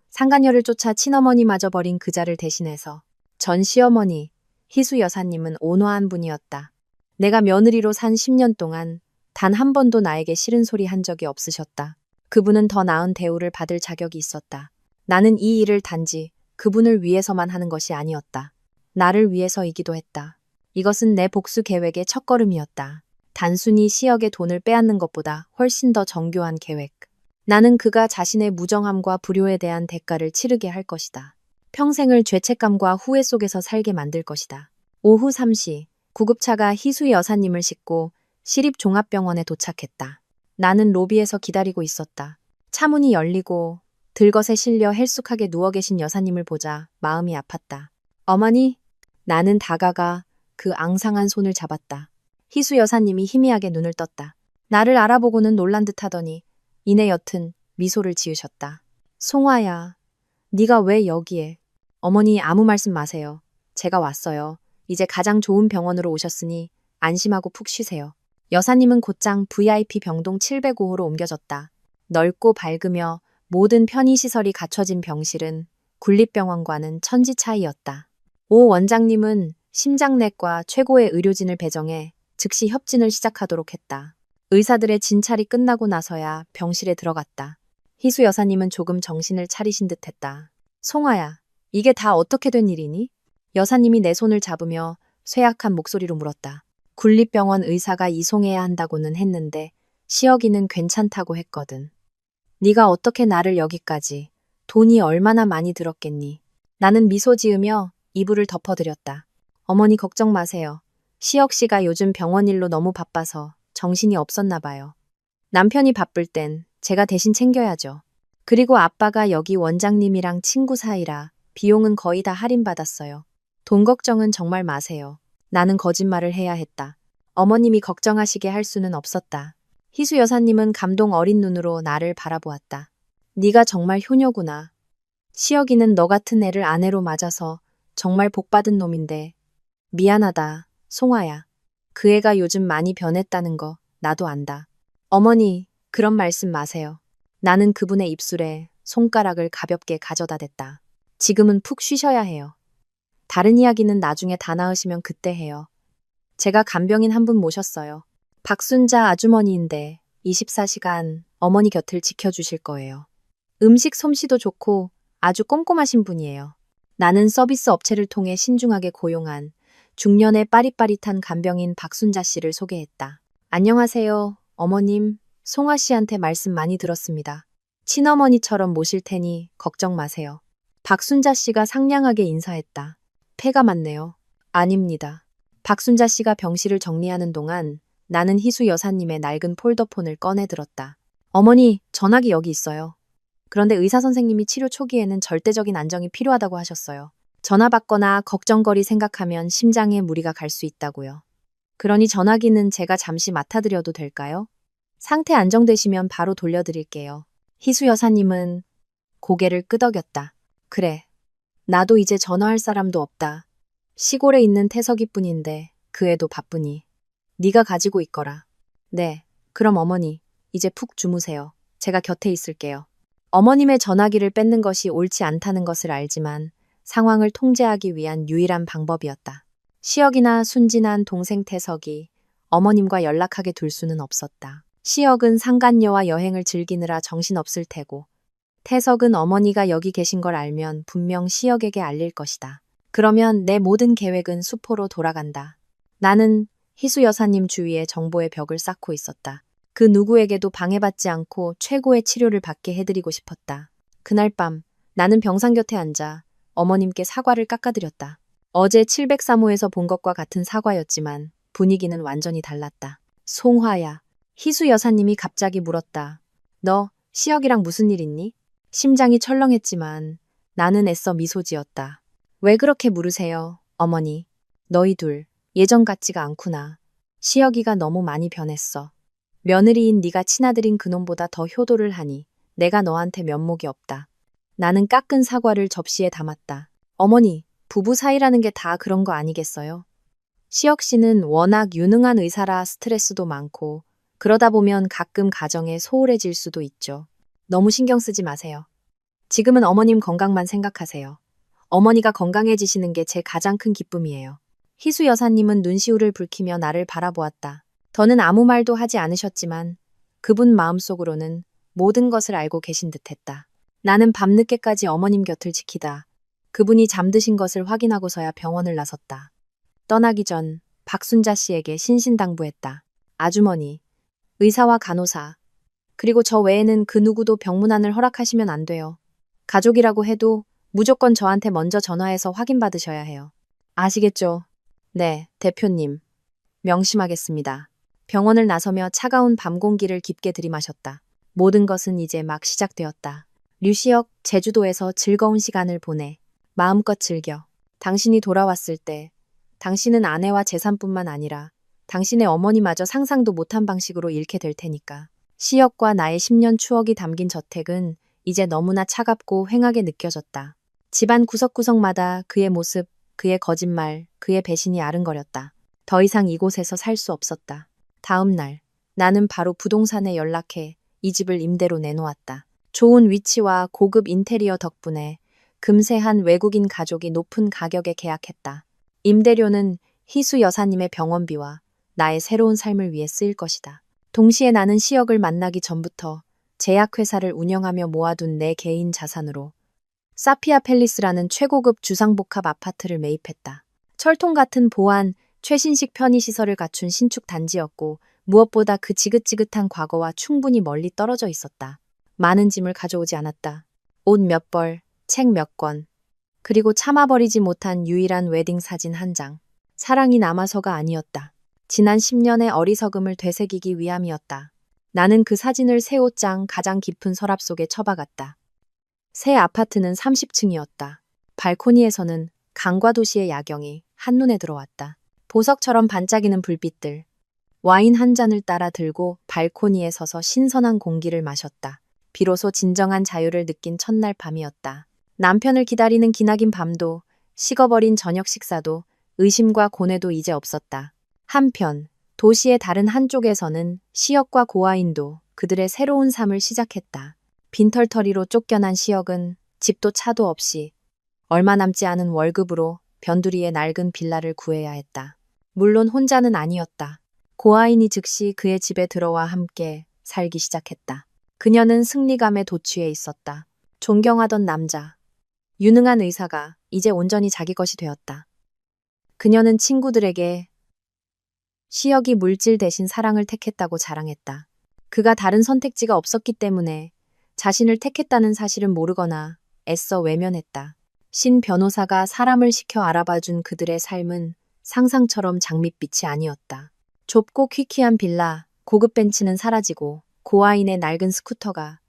상간녀를 쫓아 친어머니마저 버린 그자를 대신해서 전 시어머니, 희수 여사님은 온화한 분이었다. 내가 며느리로 산 10년 동안 단 한 번도 나에게 싫은 소리 한 적이 없으셨다. 그분은 더 나은 대우를 받을 자격이 있었다. 나는 이 일을 단지 그분을 위해서만 하는 것이 아니었다. 나를 위해서이기도 했다. 이것은 내 복수 계획의 첫걸음이었다. 단순히 시혁의 돈을 빼앗는 것보다 훨씬 더 정교한 계획. 나는 그가 자신의 무정함과 불효에 대한 대가를 치르게 할 것이다. 평생을 죄책감과 후회 속에서 살게 만들 것이다. 오후 3시, 구급차가 희수 여사님을 싣고 시립종합병원에 도착했다. 나는 로비에서 기다리고 있었다. 차문이 열리고 들것에 실려 헬쑥하게 누워 계신 여사님을 보자 마음이 아팠다. 어머니? 나는 다가가 그 앙상한 손을 잡았다. 희수 여사님이 희미하게 눈을 떴다. 나를 알아보고는 놀란 듯 하더니 이내 옅은 미소를 지으셨다. 송화야, 네가 왜 여기에? 어머니 아무 말씀 마세요. 제가 왔어요. 이제 가장 좋은 병원으로 오셨으니 안심하고 푹 쉬세요. 여사님은 곧장 VIP 병동 705호로 옮겨졌다. 넓고 밝으며 모든 편의시설이 갖춰진 병실은 국립병원과는 천지 차이였다. 오 원장님은 심장내과 최고의 의료진을 배정해 즉시 협진을 시작하도록 했다. 의사들의 진찰이 끝나고 나서야 병실에 들어갔다. 희수 여사님은 조금 정신을 차리신 듯했다. 송아야, 이게 다 어떻게 된 일이니? 여사님이 내 손을 잡으며 쇠약한 목소리로 물었다. 군립병원 의사가 이송해야 한다고는 했는데 시혁이는 괜찮다고 했거든. 네가 어떻게 나를 여기까지, 돈이 얼마나 많이 들었겠니? 나는 미소 지으며 이불을 덮어드렸다. 어머니 걱정 마세요. 시혁 씨가 요즘 병원 일로 너무 바빠서 정신이 없었나 봐요. 남편이 바쁠 땐 제가 대신 챙겨야죠. 그리고 아빠가 여기 원장님이랑 친구 사이라 비용은 거의 다 할인받았어요. 돈 걱정은 정말 마세요. 나는 거짓말을 해야 했다. 어머님이 걱정하시게 할 수는 없었다. 희수 여사님은 감동 어린 눈으로 나를 바라보았다. 네가 정말 효녀구나. 시혁이는 너 같은 애를 아내로 맞아서 정말 복받은 놈인데. 미안하다, 송아야. 그 애가 요즘 많이 변했다는 거 나도 안다. 어머니, 그런 말씀 마세요. 나는 그분의 입술에 손가락을 가볍게 가져다 댔다. 지금은 푹 쉬셔야 해요. 다른 이야기는 나중에 다 나으시면 그때 해요. 제가 간병인 한 분 모셨어요. 박순자 아주머니인데 24시간 어머니 곁을 지켜주실 거예요. 음식 솜씨도 좋고 아주 꼼꼼하신 분이에요. 나는 서비스 업체를 통해 신중하게 고용한 중년의 빠릿빠릿한 간병인 박순자 씨를 소개했다. 안녕하세요, 어머님. 송아 씨한테 말씀 많이 들었습니다. 친어머니처럼 모실 테니 걱정 마세요. 박순자 씨가 상냥하게 인사했다. 폐가 맞네요. 아닙니다. 박순자 씨가 병실을 정리하는 동안 나는 희수 여사님의 낡은 폴더폰을 꺼내 들었다. 어머니, 전화기 여기 있어요. 그런데 의사 선생님이 치료 초기에는 절대적인 안정이 필요하다고 하셨어요. 전화 받거나 걱정거리 생각하면 심장에 무리가 갈 수 있다고요. 그러니 전화기는 제가 잠시 맡아드려도 될까요? 상태 안정되시면 바로 돌려드릴게요. 희수 여사님은 고개를 끄덕였다. 그래. 나도 이제 전화할 사람도 없다. 시골에 있는 태석이뿐인데 그 애도 바쁘니. 네가 가지고 있거라. 네. 그럼 어머니, 이제 푹 주무세요. 제가 곁에 있을게요. 어머님의 전화기를 뺏는 것이 옳지 않다는 것을 알지만 상황을 통제하기 위한 유일한 방법이었다. 시혁이나 순진한 동생 태석이 어머님과 연락하게 둘 수는 없었다. 시혁은 상간녀와 여행을 즐기느라 정신없을 테고 태석은 어머니가 여기 계신 걸 알면 분명 시혁에게 알릴 것이다. 그러면 내 모든 계획은 수포로 돌아간다. 나는 희수 여사님 주위에 정보의 벽을 쌓고 있었다. 그 누구에게도 방해받지 않고 최고의 치료를 받게 해드리고 싶었다. 그날 밤 나는 병상 곁에 앉아 어머님께 사과를 깎아드렸다. 어제 703호에서 본 것과 같은 사과였지만 분위기는 완전히 달랐다. 송화야. 희수 여사님이 갑자기 물었다. 너 시혁이랑 무슨 일 있니? 심장이 철렁했지만 나는 애써 미소 지었다. 왜 그렇게 물으세요, 어머니? 너희 둘 예전 같지가 않구나. 시혁이가 너무 많이 변했어. 며느리인 네가 친아들인 그놈보다 더 효도를 하니 내가 너한테 면목이 없다. 나는 깎은 사과를 접시에 담았다. 어머니, 부부 사이라는 게 다 그런 거 아니겠어요? 시혁 씨는 워낙 유능한 의사라 스트레스도 많고 그러다 보면 가끔 가정에 소홀해질 수도 있죠. 너무 신경 쓰지 마세요. 지금은 어머님 건강만 생각하세요. 어머니가 건강해지시는 게 제 가장 큰 기쁨이에요. 희수 여사님은 눈시울을 붉히며 나를 바라보았다. 더는 아무 말도 하지 않으셨지만 그분 마음속으로는 모든 것을 알고 계신 듯했다. 나는 밤늦게까지 어머님 곁을 지키다 그분이 잠드신 것을 확인하고서야 병원을 나섰다. 떠나기 전 박순자 씨에게 신신당부했다. 아주머니, 의사와 간호사, 그리고 저 외에는 그 누구도 병문안을 허락하시면 안 돼요. 가족이라고 해도 무조건 저한테 먼저 전화해서 확인받으셔야 해요. 아시겠죠? 네, 대표님. 명심하겠습니다. 병원을 나서며 차가운 밤 공기를 깊게 들이마셨다. 모든 것은 이제 막 시작되었다. 류시혁, 제주도에서 즐거운 시간을 보내. 마음껏 즐겨. 당신이 돌아왔을 때 당신은 아내와 재산뿐만 아니라 당신의 어머니마저 상상도 못한 방식으로 잃게 될 테니까. 시혁과 나의 10년 추억이 담긴 저택은 이제 너무나 차갑고 휑하게 느껴졌다. 집안 구석구석마다 그의 모습, 그의 거짓말, 그의 배신이 아른거렸다. 더 이상 이곳에서 살 수 없었다. 다음 날, 나는 바로 부동산에 연락해 이 집을 임대로 내놓았다. 좋은 위치와 고급 인테리어 덕분에 금세 한 외국인 가족이 높은 가격에 계약했다. 임대료는 희수 여사님의 병원비와 나의 새로운 삶을 위해 쓰일 것이다. 동시에 나는 시역을 만나기 전부터 제약회사를 운영하며 모아둔 내 개인 자산으로 사피아 팰리스라는 최고급 주상복합 아파트를 매입했다. 철통 같은 보안, 최신식 편의시설을 갖춘 신축 단지였고 무엇보다 그 지긋지긋한 과거와 충분히 멀리 떨어져 있었다. 많은 짐을 가져오지 않았다. 옷 몇 벌, 책 몇 권, 그리고 참아버리지 못한 유일한 웨딩 사진 한 장. 사랑이 남아서가 아니었다. 지난 10년의 어리석음을 되새기기 위함이었다. 나는 그 사진을 새 옷장 가장 깊은 서랍 속에 처박았다. 새 아파트는 30층이었다. 발코니에서는 강과 도시의 야경이 한눈에 들어왔다. 보석처럼 반짝이는 불빛들. 와인 한 잔을 따라 들고 발코니에 서서 신선한 공기를 마셨다. 비로소 진정한 자유를 느낀 첫날 밤이었다. 남편을 기다리는 기나긴 밤도, 식어버린 저녁 식사도, 의심과 고뇌도 이제 없었다. 한편 도시의 다른 한쪽에서는 시역과 고아인도 그들의 새로운 삶을 시작했다. 빈털터리로 쫓겨난 시역은 집도 차도 없이 얼마 남지 않은 월급으로 변두리의 낡은 빌라를 구해야 했다. 물론 혼자는 아니었다. 고아인이 즉시 그의 집에 들어와 함께 살기 시작했다. 그녀는 승리감에 도취해 있었다. 존경하던 남자, 유능한 의사가 이제 온전히 자기 것이 되었다. 그녀는 친구들에게 시역이 물질 대신 사랑을 택했다고 자랑했다. 그가 다른 선택지가 없었기 때문에 자신을 택했다는 사실은 모르거나 애써 외면했다. 신 변호사가 사람을 시켜 알아봐준 그들의 삶은 상상처럼 장밋빛이 아니었다. 좁고 퀴퀴한 빌라, 고급 벤츠는 사라지고 고아인의 낡은 스쿠터가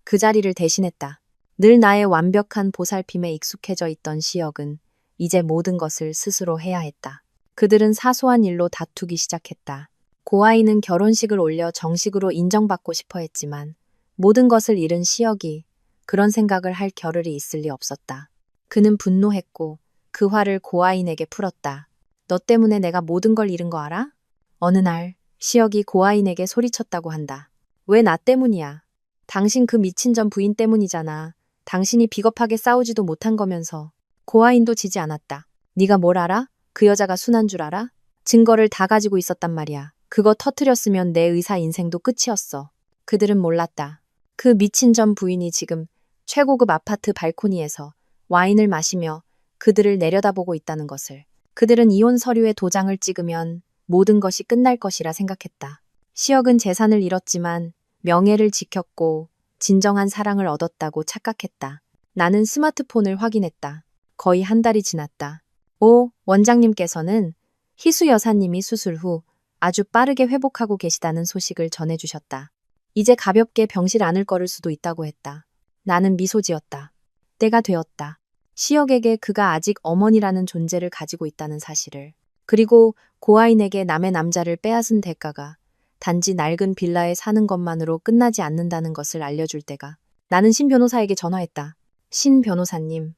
그 자리를 대신했다. 늘 나의 완벽한 보살핌에 익숙해져 있던 시역은 이제 모든 것을 스스로 해야 했다. 그들은 사소한 일로 다투기 시작했다. 고아인은 결혼식을 올려 정식으로 인정받고 싶어 했지만 모든 것을 잃은 시역이 그런 생각을 할 겨를이 있을 리 없었다. 그는 분노했고 그 화를 고아인에게 풀었다. 너 때문에 내가 모든 걸 잃은 거 알아? 어느 날 시역이 고아인에게 소리쳤다고 한다. 왜 나 때문이야? 당신 그 미친 전 부인 때문이잖아. 당신이 비겁하게 싸우지도 못한 거면서. 고아인도 지지 않았다. 네가 뭘 알아? 그 여자가 순한 줄 알아? 증거를 다 가지고 있었단 말이야. 그거 터트렸으면 내 의사 인생도 끝이었어. 그들은 몰랐다. 그 미친 전 부인이 지금 최고급 아파트 발코니에서 와인을 마시며 그들을 내려다보고 있다는 것을. 그들은 이혼 서류에 도장을 찍으면 모든 것이 끝날 것이라 생각했다. 시역은 재산을 잃었지만 명예를 지켰고 진정한 사랑을 얻었다고 착각했다. 나는 스마트폰을 확인했다. 거의 한 달이 지났다. 오, 원장님께서는 희수 여사님이 수술 후 아주 빠르게 회복하고 계시다는 소식을 전해주셨다. 이제 가볍게 병실 안을 걸을 수도 있다고 했다. 나는 미소 지었다. 때가 되었다. 시역에게 그가 아직 어머니라는 존재를 가지고 있다는 사실을. 그리고 고아인에게 남의 남자를 빼앗은 대가가 단지 낡은 빌라에 사는 것만으로 끝나지 않는다는 것을 알려줄 때가. 나는 신 변호사에게 전화했다. 신 변호사님,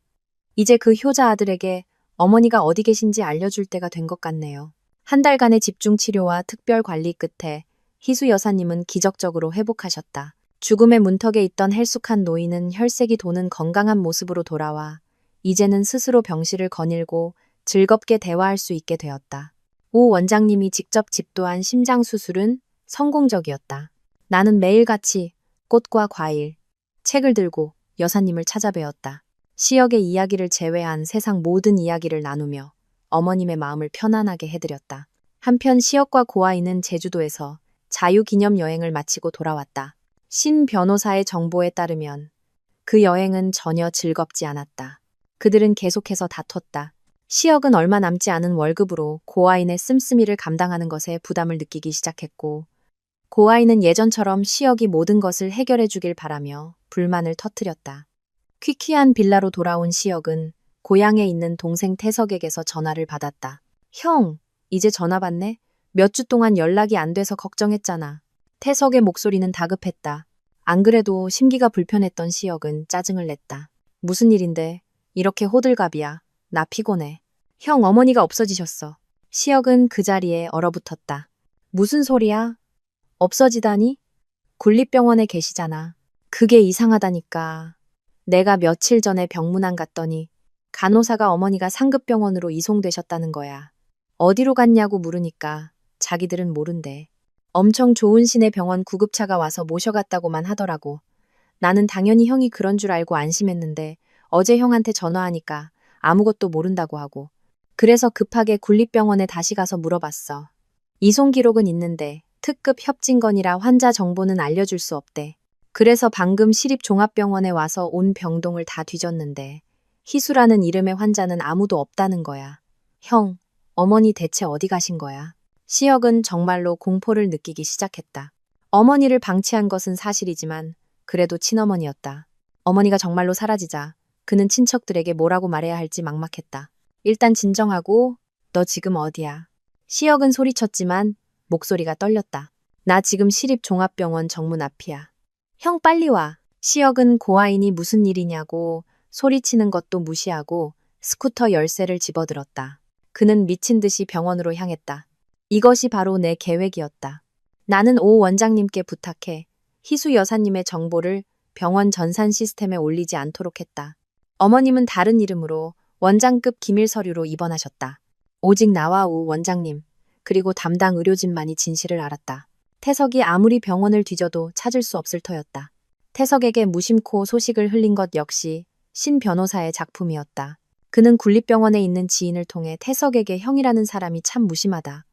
이제 그 효자 아들에게 어머니가 어디 계신지 알려줄 때가 된 것 같네요. 한 달간의 집중 치료와 특별 관리 끝에 희수 여사님은 기적적으로 회복하셨다. 죽음의 문턱에 있던 헬쑥한 노인은 혈색이 도는 건강한 모습으로 돌아와 이제는 스스로 병실을 거닐고 즐겁게 대화할 수 있게 되었다. 오 원장님이 직접 집도한 심장 수술은 성공적이었다. 나는 매일같이 꽃과 과일, 책을 들고 여사님을 찾아뵈었다. 시역의 이야기를 제외한 세상 모든 이야기를 나누며 어머님의 마음을 편안하게 해드렸다. 한편 시역과 고아이는 제주도에서 자유기념 여행을 마치고 돌아왔다. 신 변호사의 정보에 따르면 그 여행은 전혀 즐겁지 않았다. 그들은 계속해서 다퉜다. 시역은 얼마 남지 않은 월급으로 고아인의 씀씀이를 감당하는 것에 부담을 느끼기 시작했고 고아인은 예전처럼 시역이 모든 것을 해결해 주길 바라며 불만을 터뜨렸다. 퀴퀴한 빌라로 돌아온 시역은 고향에 있는 동생 태석에게서 전화를 받았다. 형, 이제 전화 받네? 몇 주 동안 연락이 안 돼서 걱정했잖아. 태석의 목소리는 다급했다. 안 그래도 심기가 불편했던 시역은 짜증을 냈다. 무슨 일인데? 이렇게 호들갑이야. 나 피곤해. 형, 어머니가 없어지셨어. 시역은 그 자리에 얼어붙었다. 무슨 소리야? 없어지다니? 국립병원에 계시잖아. 그게 이상하다니까. 내가 며칠 전에 병문안 갔더니 간호사가 어머니가 상급병원으로 이송되셨다는 거야. 어디로 갔냐고 물으니까 자기들은 모른대. 엄청 좋은 시내 병원 구급차가 와서 모셔갔다고만 하더라고. 나는 당연히 형이 그런 줄 알고 안심했는데 어제 형한테 전화하니까 아무것도 모른다고 하고. 그래서 급하게 군립병원에 다시 가서 물어봤어. 이송 기록은 있는데 특급 협진건이라 환자 정보는 알려줄 수 없대. 그래서 방금 시립종합병원에 와서 온 병동을 다 뒤졌는데 희수라는 이름의 환자는 아무도 없다는 거야. 형, 어머니 대체 어디 가신 거야? 시혁은 정말로 공포를 느끼기 시작했다. 어머니를 방치한 것은 사실이지만 그래도 친어머니였다. 어머니가 정말로 사라지자 그는 친척들에게 뭐라고 말해야 할지 막막했다. 일단 진정하고 너 지금 어디야? 시혁은 소리쳤지만 목소리가 떨렸다. 나 지금 시립종합병원 정문 앞이야. 형 빨리 와. 시혁은 고아인이 무슨 일이냐고 소리치는 것도 무시하고 스쿠터 열쇠를 집어들었다. 그는 미친 듯이 병원으로 향했다. 이것이 바로 내 계획이었다. 나는 오 원장님께 부탁해 희수 여사님의 정보를 병원 전산 시스템에 올리지 않도록 했다. 어머님은 다른 이름으로 원장급 기밀 서류로 입원하셨다. 오직 나와 오 원장님, 그리고 담당 의료진만이 진실을 알았다. 태석이 아무리 병원을 뒤져도 찾을 수 없을 터였다. 태석에게 무심코 소식을 흘린 것 역시 신 변호사의 작품이었다. 그는 군립병원에 있는 지인을 통해 태석에게 형이라는 사람이 참 무심하다.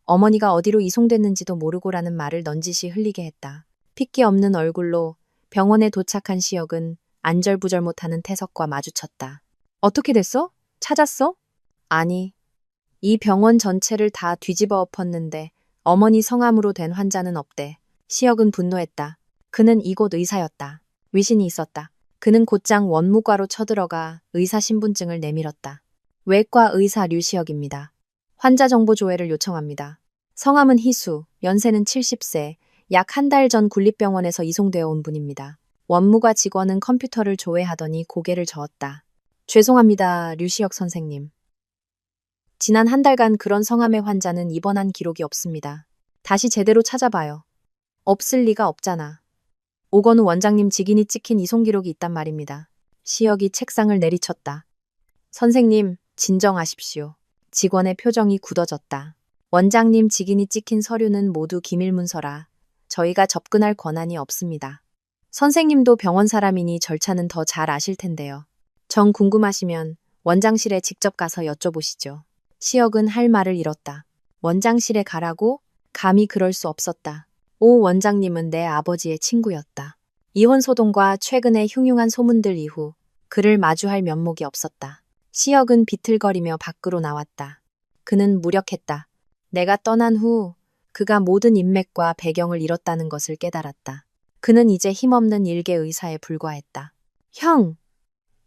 어머니가 어디로 이송됐는지도 모르고라는 말을 넌지시 흘리게 했다. 핏기 없는 얼굴로 병원에 도착한 시혁은 안절부절 못하는 태석과 마주쳤다. 어떻게 됐어? 찾았어? 아니, 이 병원 전체를 다 뒤집어 엎었는데 어머니 성함으로 된 환자는 없대. 시혁은 분노했다. 그는 이곳 의사였다. 위신이 있었다. 그는 곧장 원무과로 쳐들어가 의사 신분증을 내밀었다. 외과 의사 류시혁입니다. 환자 정보 조회를 요청합니다. 성함은 희수, 연세는 70세, 약 한 달 전 군립병원에서 이송되어 온 분입니다. 원무과 직원은 컴퓨터를 조회하더니 고개를 저었다. 죄송합니다, 류시혁 선생님. 지난 한 달간 그런 성함의 환자는 입원한 기록이 없습니다. 다시 제대로 찾아봐요. 없을 리가 없잖아. 오건우 원장님 직인이 찍힌 이송 기록이 있단 말입니다. 시혁이 책상을 내리쳤다. 선생님, 진정하십시오. 직원의 표정이 굳어졌다. 원장님 직인이 찍힌 서류는 모두 기밀문서라 저희가 접근할 권한이 없습니다. 선생님도 병원 사람이니 절차는 더 잘 아실 텐데요. 정 궁금하시면 원장실에 직접 가서 여쭤보시죠. 시혁은 할 말을 잃었다. 원장실에 가라고? 감히 그럴 수 없었다. 오 원장님은 내 아버지의 친구였다. 이혼 소동과 최근의 흉흉한 소문들 이후 그를 마주할 면목이 없었다. 시혁은 비틀거리며 밖으로 나왔다. 그는 무력했다. 내가 떠난 후 그가 모든 인맥과 배경을 잃었다는 것을 깨달았다. 그는 이제 힘없는 일개 의사에 불과했다. 형!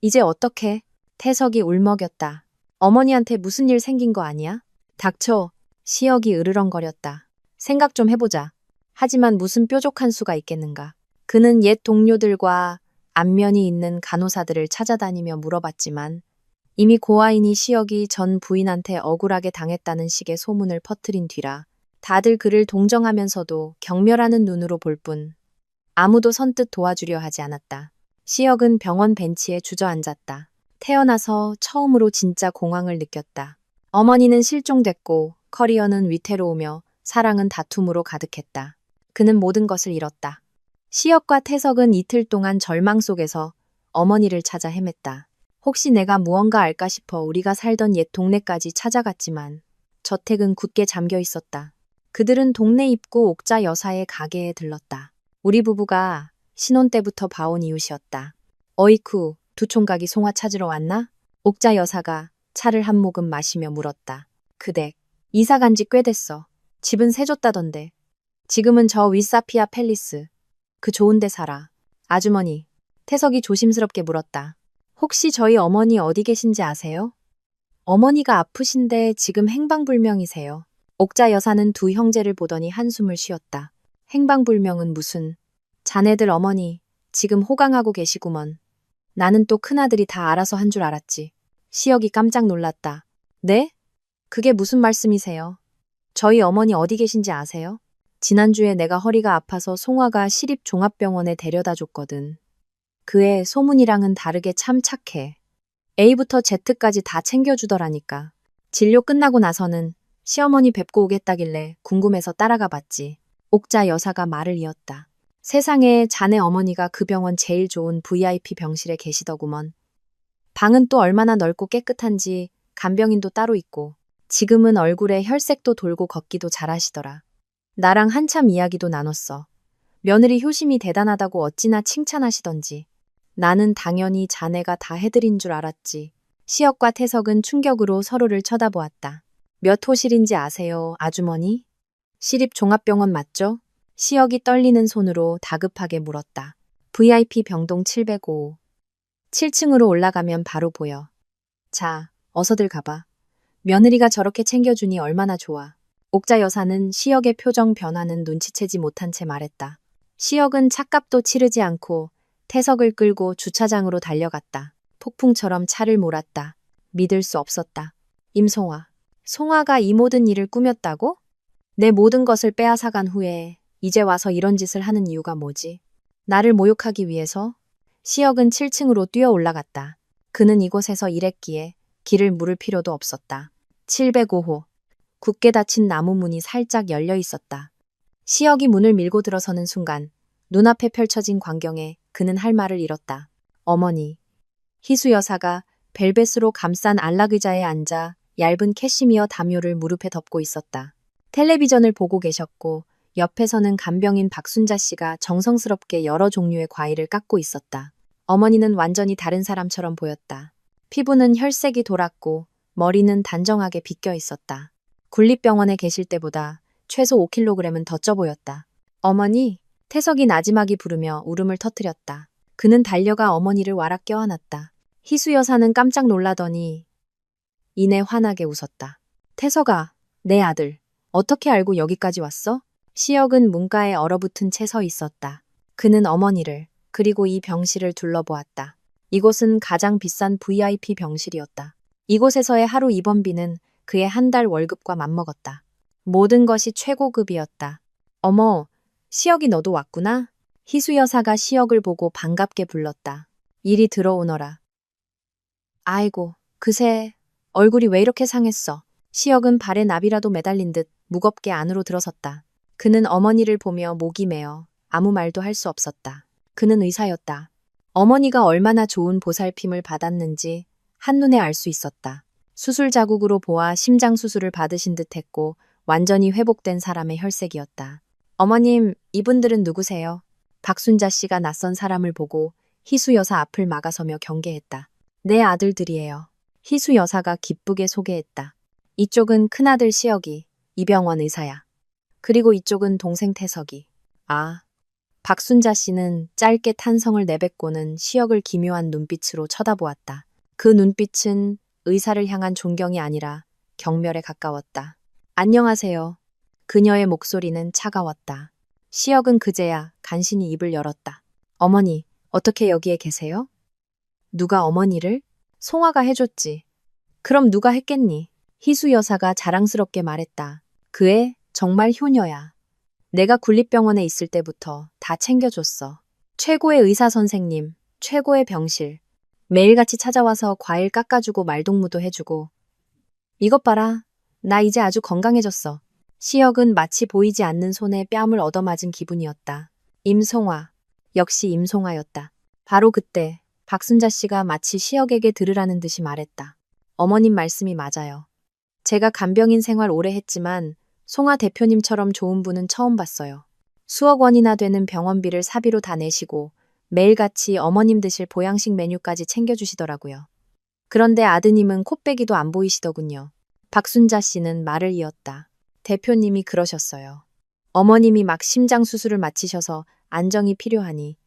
이제 어떡해? 태석이 울먹였다. 어머니한테 무슨 일 생긴 거 아니야? 닥쳐. 시혁이 으르렁거렸다. 생각 좀 해보자. 하지만 무슨 뾰족한 수가 있겠는가. 그는 옛 동료들과 안면이 있는 간호사들을 찾아다니며 물어봤지만 이미 고아인이 시혁이 전 부인한테 억울하게 당했다는 식의 소문을 퍼뜨린 뒤라 다들 그를 동정하면서도 경멸하는 눈으로 볼 뿐 아무도 선뜻 도와주려 하지 않았다. 시혁은 병원 벤치에 주저앉았다. 태어나서 처음으로 진짜 공황을 느꼈다. 어머니는 실종됐고 커리어는 위태로우며 사랑은 다툼으로 가득했다. 그는 모든 것을 잃었다. 시혁과 태석은 이틀 동안 절망 속에서 어머니를 찾아 헤맸다. 혹시 내가 무언가 알까 싶어 우리가 살던 옛 동네까지 찾아갔지만 저택은 굳게 잠겨 있었다. 그들은 동네 입구 옥자 여사의 가게에 들렀다. 우리 부부가 신혼 때부터 봐온 이웃이었다. 어이쿠, 두 총각이 송화 찾으러 왔나? 옥자 여사가 차를 한 모금 마시며 물었다. 그댁, 이사 간 지 꽤 됐어. 집은 세줬다던데. 지금은 저 윗사피아 팰리스. 그 좋은 데 살아. 아주머니, 태석이 조심스럽게 물었다. 혹시 저희 어머니 어디 계신지 아세요? 어머니가 아프신데 지금 행방불명이세요. 옥자 여사는 두 형제를 보더니 한숨을 쉬었다. 행방불명은 무슨. 자네들 어머니 지금 호강하고 계시구먼. 나는 또 큰아들이 다 알아서 한 줄 알았지. 시혁이 깜짝 놀랐다. 네? 그게 무슨 말씀이세요? 저희 어머니 어디 계신지 아세요? 지난주에 내가 허리가 아파서 송화가 시립종합병원에 데려다 줬거든. 그애 소문이랑은 다르게 참 착해. A부터 Z까지 다 챙겨주더라니까. 진료 끝나고 나서는 시어머니 뵙고 오겠다길래 궁금해서 따라가 봤지. 옥자 여사가 말을 이었다. 세상에 자네 어머니가 그 병원 제일 좋은 VIP 병실에 계시더구먼. 방은 또 얼마나 넓고 깨끗한지 간병인도 따로 있고 지금은 얼굴에 혈색도 돌고 걷기도 잘하시더라. 나랑 한참 이야기도 나눴어. 며느리 효심이 대단하다고 어찌나 칭찬하시던지. 나는 당연히 자네가 다 해드린 줄 알았지. 시혁과 태석은 충격으로 서로를 쳐다보았다. 몇 호실인지 아세요, 아주머니? 시립종합병원 맞죠? 시혁이 떨리는 손으로 다급하게 물었다. VIP 병동 705. 7층으로 올라가면 바로 보여. 자, 어서들 가봐. 며느리가 저렇게 챙겨주니 얼마나 좋아. 옥자 여사는 시혁의 표정 변화는 눈치채지 못한 채 말했다. 시혁은 차값도 치르지 않고 태석을 끌고 주차장으로 달려갔다. 폭풍처럼 차를 몰았다. 믿을 수 없었다. 임송화. 송화가 이 모든 일을 꾸몄다고? 내 모든 것을 빼앗아간 후에 이제 와서 이런 짓을 하는 이유가 뭐지? 나를 모욕하기 위해서? 시혁은 7층으로 뛰어 올라갔다. 그는 이곳에서 일했기에 길을 물을 필요도 없었다. 705호. 굳게 닫힌 나무 문이 살짝 열려 있었다. 시혁이 문을 밀고 들어서는 순간 눈앞에 펼쳐진 광경에 그는 할 말을 잃었다. 어머니. 희수 여사가 벨벳으로 감싼 안락의자에 앉아 얇은 캐시미어 담요를 무릎에 덮고 있었다. 텔레비전을 보고 계셨고 옆에서는 간병인 박순자 씨가 정성스럽게 여러 종류의 과일을 깎고 있었다. 어머니는 완전히 다른 사람처럼 보였다. 피부는 혈색이 돌았고 머리는 단정하게 빗겨 있었다. 군립병원에 계실 때보다 최소 5kg은 더 쪄 보였다. 어머니, 태석이 나지막이 부르며 울음을 터뜨렸다. 그는 달려가 어머니를 와락 껴안았다. 희수 여사는 깜짝 놀라더니 이내 환하게 웃었다. 태석아, 내 아들, 어떻게 알고 여기까지 왔어? 시혁은 문가에 얼어붙은 채 서 있었다. 그는 어머니를 그리고 이 병실을 둘러보았다. 이곳은 가장 비싼 VIP 병실이었다. 이곳에서의 하루 입원비는 그의 한 달 월급과 맞먹었다. 모든 것이 최고급이었다. 어머, 시혁이 너도 왔구나? 희수 여사가 시혁을 보고 반갑게 불렀다. 이리 들어오너라. 아이고, 그새 얼굴이 왜 이렇게 상했어? 시혁은 발에 나비라도 매달린 듯 무겁게 안으로 들어섰다. 그는 어머니를 보며 목이 메어 아무 말도 할 수 없었다. 그는 의사였다. 어머니가 얼마나 좋은 보살핌을 받았는지 한눈에 알 수 있었다. 수술 자국으로 보아 심장 수술을 받으신 듯 했고 완전히 회복된 사람의 혈색이었다. 어머님, 이분들은 누구세요? 박순자 씨가 낯선 사람을 보고 희수 여사 앞을 막아서며 경계했다. 내 아들들이에요. 희수 여사가 기쁘게 소개했다. 이쪽은 큰아들 시혁이, 이병원 의사야. 그리고 이쪽은 동생 태석이. 아. 박순자 씨는 짧게 탄성을 내뱉고는 시혁을 기묘한 눈빛으로 쳐다보았다. 그 눈빛은 의사를 향한 존경이 아니라 경멸에 가까웠다. 안녕하세요. 그녀의 목소리는 차가웠다. 시혁은 그제야 간신히 입을 열었다. 어머니, 어떻게 여기에 계세요? 누가 어머니를? 송화가 해줬지. 그럼 누가 했겠니? 희수 여사가 자랑스럽게 말했다. 그애 정말 효녀야. 내가 군립병원에 있을 때부터 다 챙겨줬어. 최고의 의사 선생님, 최고의 병실. 매일같이 찾아와서 과일 깎아주고 말동무도 해주고. 이것 봐라. 나 이제 아주 건강해졌어. 시혁은 마치 보이지 않는 손에 뺨을 얻어맞은 기분이었다. 임송화. 역시 임송화였다. 바로 그때 박순자 씨가 마치 시혁에게 들으라는 듯이 말했다. 어머님 말씀이 맞아요. 제가 간병인 생활 오래 했지만 송화 대표님처럼 좋은 분은 처음 봤어요. 수억 원이나 되는 병원비를 사비로 다 내시고 매일같이 어머님 드실 보양식 메뉴까지 챙겨주시더라고요. 그런데 아드님은 코빼기도 안 보이시더군요. 박순자 씨는 말을 이었다. 대표님이 그러셨어요. 어머님이 막 심장 수술을 마치셔서 안정이 필요하니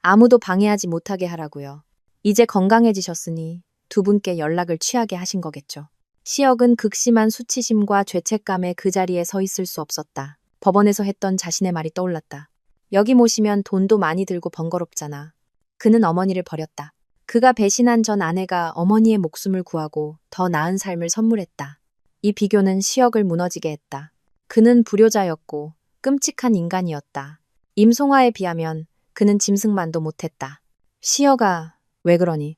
아무도 방해하지 못하게 하라고요. 이제 건강해지셨으니 두 분께 연락을 취하게 하신 거겠죠. 시혁은 극심한 수치심과 죄책감에 그 자리에 서 있을 수 없었다. 법원에서 했던 자신의 말이 떠올랐다. 여기 모시면 돈도 많이 들고 번거롭잖아. 그는 어머니를 버렸다. 그가 배신한 전 아내가 어머니의 목숨을 구하고 더 나은 삶을 선물했다. 이 비교는 시혁을 무너지게 했다. 그는 불효자였고 끔찍한 인간이었다. 임송화에 비하면 그는 짐승만도 못했다. 시여가 왜 그러니?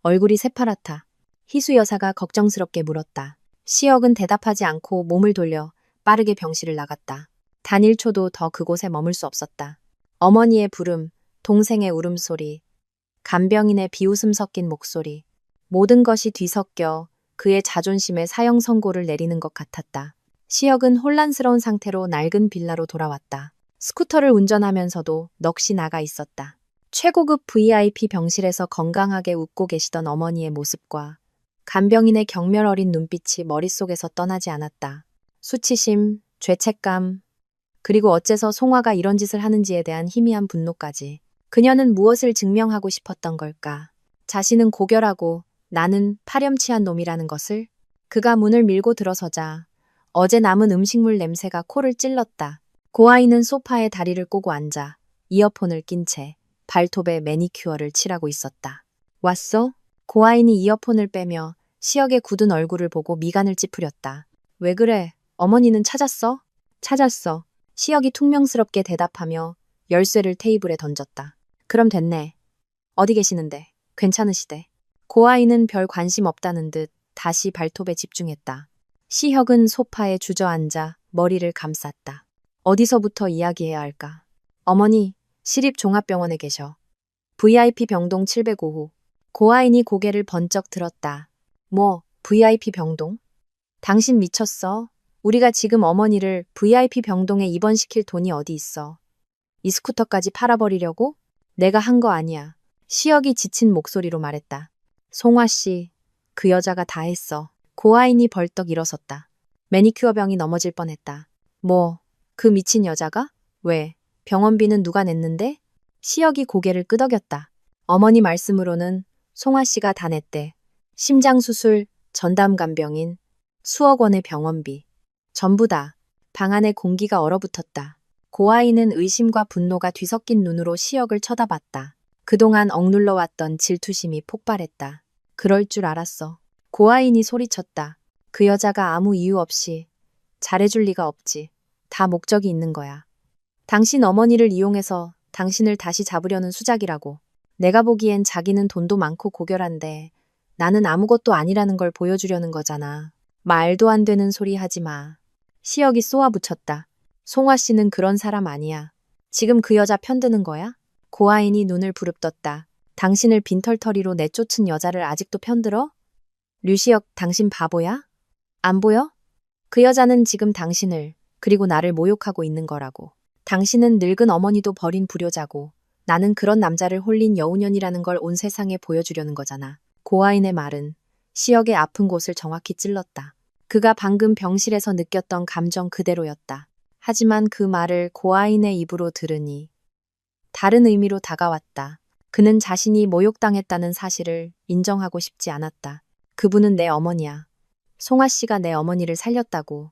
얼굴이 새파랗다. 희수 여사가 걱정스럽게 물었다. 시역은 대답하지 않고 몸을 돌려 빠르게 병실을 나갔다. 단 1초도 더 그곳에 머물 수 없었다. 어머니의 부름, 동생의 울음소리, 간병인의 비웃음 섞인 목소리, 모든 것이 뒤섞여 그의 자존심에 사형 선고를 내리는 것 같았다. 시역은 혼란스러운 상태로 낡은 빌라로 돌아왔다. 스쿠터를 운전하면서도 넋이 나가 있었다. 최고급 VIP 병실에서 건강하게 웃고 계시던 어머니의 모습과 간병인의 경멸 어린 눈빛이 머릿속에서 떠나지 않았다. 수치심, 죄책감, 그리고 어째서 송화가 이런 짓을 하는지에 대한 희미한 분노까지. 그녀는 무엇을 증명하고 싶었던 걸까? 자신은 고결하고 나는 파렴치한 놈이라는 것을. 그가 문을 밀고 들어서자 어제 남은 음식물 냄새가 코를 찔렀다. 고아이는 소파에 다리를 꼬고 앉아 이어폰을 낀 채 발톱에 매니큐어를 칠하고 있었다. 왔어? 고아인이 이어폰을 빼며 시역의 굳은 얼굴을 보고 미간을 찌푸렸다. 왜 그래? 어머니는 찾았어? 찾았어. 시역이 퉁명스럽게 대답하며 열쇠를 테이블에 던졌다. 그럼 됐네. 어디 계시는데? 괜찮으시대. 고아인은 별 관심 없다는 듯 다시 발톱에 집중했다. 시혁은 소파에 주저앉아 머리를 감쌌다. 어디서부터 이야기해야 할까? 어머니, 시립종합병원에 계셔. VIP 병동 705호. 고아인이 고개를 번쩍 들었다. 뭐, VIP 병동? 당신 미쳤어? 우리가 지금 어머니를 VIP 병동에 입원시킬 돈이 어디 있어. 이 스쿠터까지 팔아버리려고? 내가 한 거 아니야. 시역이 지친 목소리로 말했다. 송화 씨, 그 여자가 다 했어. 고아인이 벌떡 일어섰다. 매니큐어 병이 넘어질 뻔했다. 뭐, 그 미친 여자가? 왜? 병원비는 누가 냈는데? 시역이 고개를 끄덕였다. 어머니 말씀으로는 송화 씨가 다 냈대. 심장수술, 전담간병인, 수억 원의 병원비. 전부 다. 방 안에 공기가 얼어붙었다. 고아인은 의심과 분노가 뒤섞인 눈으로 시역을 쳐다봤다. 그동안 억눌러왔던 질투심이 폭발했다. 그럴 줄 알았어. 고아인이 소리쳤다. 그 여자가 아무 이유 없이 잘해줄 리가 없지. 다 목적이 있는 거야. 당신 어머니를 이용해서 당신을 다시 잡으려는 수작이라고. 내가 보기엔 자기는 돈도 많고 고결한데 나는 아무것도 아니라는 걸 보여주려는 거잖아. 말도 안 되는 소리 하지 마. 시역이 쏘아붙였다. 송화 씨는 그런 사람 아니야. 지금 그 여자 편드는 거야? 고아인이 눈을 부릅떴다. 당신을 빈털터리로 내쫓은 여자를 아직도 편들어? 류시역, 당신 바보야? 안 보여? 그 여자는 지금 당신을, 그리고 나를 모욕하고 있는 거라고. 당신은 늙은 어머니도 버린 불효자고 나는 그런 남자를 홀린 여우년이라는 걸 온 세상에 보여주려는 거잖아. 고아인의 말은 시역의 아픈 곳을 정확히 찔렀다. 그가 방금 병실에서 느꼈던 감정 그대로였다. 하지만 그 말을 고아인의 입으로 들으니 다른 의미로 다가왔다. 그는 자신이 모욕당했다는 사실을 인정하고 싶지 않았다. 그분은 내 어머니야. 송아 씨가 내 어머니를 살렸다고.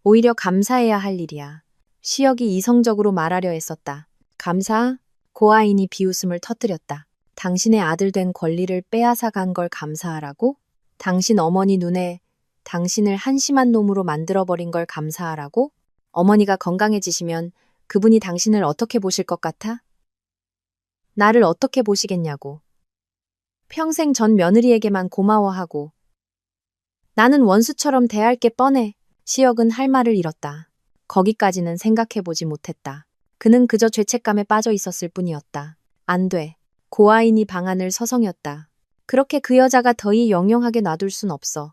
오히려 감사해야 할 일이야. 시역이 이성적으로 말하려 했었다. 감사? 고아인이 비웃음을 터뜨렸다. 당신의 아들 된 권리를 빼앗아간 걸 감사하라고? 당신 어머니 눈에 당신을 한심한 놈으로 만들어버린 걸 감사하라고? 어머니가 건강해지시면 그분이 당신을 어떻게 보실 것 같아? 나를 어떻게 보시겠냐고. 평생 전 며느리에게만 고마워하고. 나는 원수처럼 대할 게 뻔해. 시역은 할 말을 잃었다. 거기까지는 생각해보지 못했다. 그는 그저 죄책감에 빠져 있었을 뿐이었다. 안 돼. 고아인이 방안을 서성였다. 그렇게 그 여자가 더이 영영하게 놔둘 순 없어.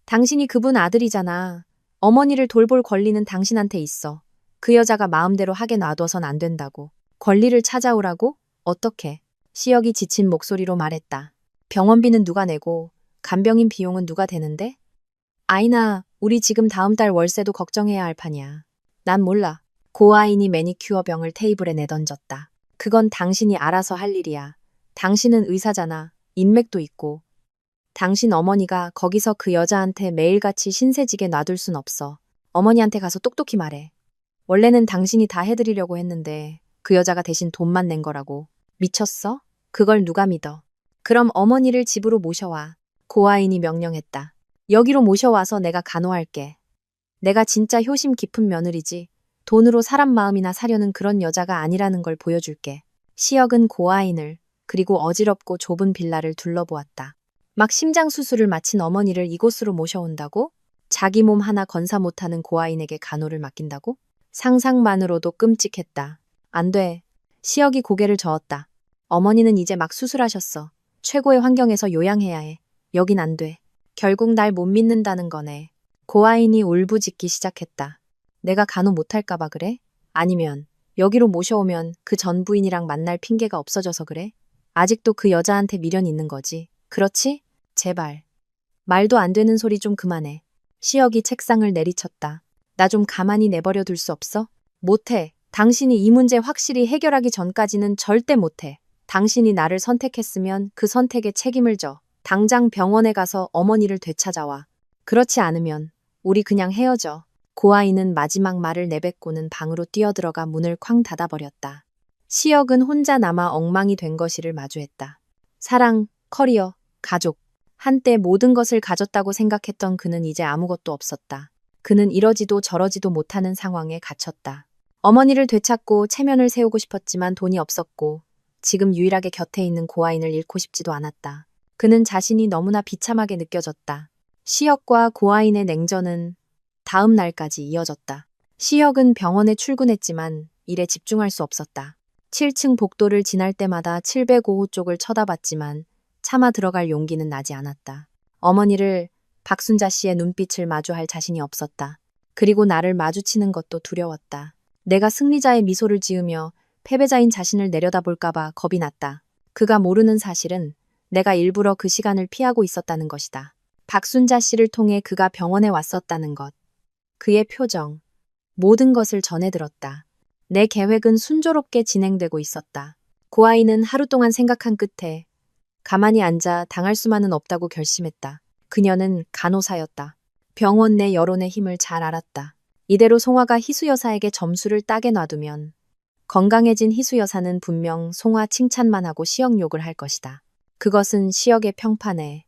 당신이 그분 아들이잖아. 어머니를 돌볼 권리는 당신한테 있어. 그 여자가 마음대로 하게 놔둬선 안 된다고. 권리를 찾아오라고? 어떻게? 시역이 지친 목소리로 말했다. 병원비는 누가 내고 간병인 비용은 누가 되는데? 아이나, 우리 지금 다음 달 월세도 걱정해야 할 판이야. 난 몰라. 고아인이 매니큐어 병을 테이블에 내던졌다. 그건 당신이 알아서 할 일이야. 당신은 의사잖아. 인맥도 있고. 당신 어머니가 거기서 그 여자한테 매일같이 신세지게 놔둘 순 없어. 어머니한테 가서 똑똑히 말해. 원래는 당신이 다 해드리려고 했는데 그 여자가 대신 돈만 낸 거라고. 미쳤어? 그걸 누가 믿어? 그럼 어머니를 집으로 모셔와. 고아인이 명령했다. 여기로 모셔와서 내가 간호할게. 내가 진짜 효심 깊은 며느리지. 돈으로 사람 마음이나 사려는 그런 여자가 아니라는 걸 보여줄게. 시역은 고아인을 그리고 어지럽고 좁은 빌라를 둘러보았다. 막 심장 수술을 마친 어머니를 이곳으로 모셔온다고? 자기 몸 하나 건사 못하는 고아인에게 간호를 맡긴다고? 상상만으로도 끔찍했다. 안 돼. 시역이 고개를 저었다. 어머니는 이제 막 수술하셨어. 최고의 환경에서 요양해야 해. 여긴 안 돼. 결국 날 못 믿는다는 거네. 고아인이 울부짖기 시작했다. 내가 간호 못할까봐 그래? 아니면 여기로 모셔오면 그 전 부인이랑 만날 핑계가 없어져서 그래? 아직도 그 여자한테 미련이 있는 거지. 그렇지? 제발. 말도 안 되는 소리 좀 그만해. 시역이 책상을 내리쳤다. 나 좀 가만히 내버려 둘 수 없어? 못해. 당신이 이 문제 확실히 해결하기 전까지는 절대 못해. 당신이 나를 선택했으면 그 선택에 책임을 져. 당장 병원에 가서 어머니를 되찾아와. 그렇지 않으면 우리 그냥 헤어져. 고아이는 마지막 말을 내뱉고는 방으로 뛰어들어가 문을 쾅 닫아버렸다. 시역은 혼자 남아 엉망이 된 것이를 마주했다. 사랑, 커리어, 가족. 한때 모든 것을 가졌다고 생각했던 그는 이제 아무것도 없었다. 그는 이러지도 저러지도 못하는 상황에 갇혔다. 어머니를 되찾고 체면을 세우고 싶었지만 돈이 없었고 지금 유일하게 곁에 있는 고아인을 잃고 싶지도 않았다. 그는 자신이 너무나 비참하게 느껴졌다. 시역과 고아인의 냉전은 다음 날까지 이어졌다. 시역은 병원에 출근했지만 일에 집중할 수 없었다. 7층 복도를 지날 때마다 705호 쪽을 쳐다봤지만 차마 들어갈 용기는 나지 않았다. 어머니를 박순자 씨의 눈빛을 마주할 자신이 없었다. 그리고 나를 마주치는 것도 두려웠다. 내가 승리자의 미소를 지으며 패배자인 자신을 내려다볼까봐 겁이 났다. 그가 모르는 사실은 내가 일부러 그 시간을 피하고 있었다는 것이다. 박순자 씨를 통해 그가 병원에 왔었다는 것. 그의 표정. 모든 것을 전해들었다. 내 계획은 순조롭게 진행되고 있었다. 고아이는 하루 동안 생각한 끝에 가만히 앉아 당할 수만은 없다고 결심했다. 그녀는 간호사였다. 병원 내 여론의 힘을 잘 알았다. 이대로 송화가 희수 여사에게 점수를 따게 놔두면 건강해진 희수 여사는 분명 송화 칭찬만 하고 시역 욕을 할 것이다. 그것은 시역의 평판에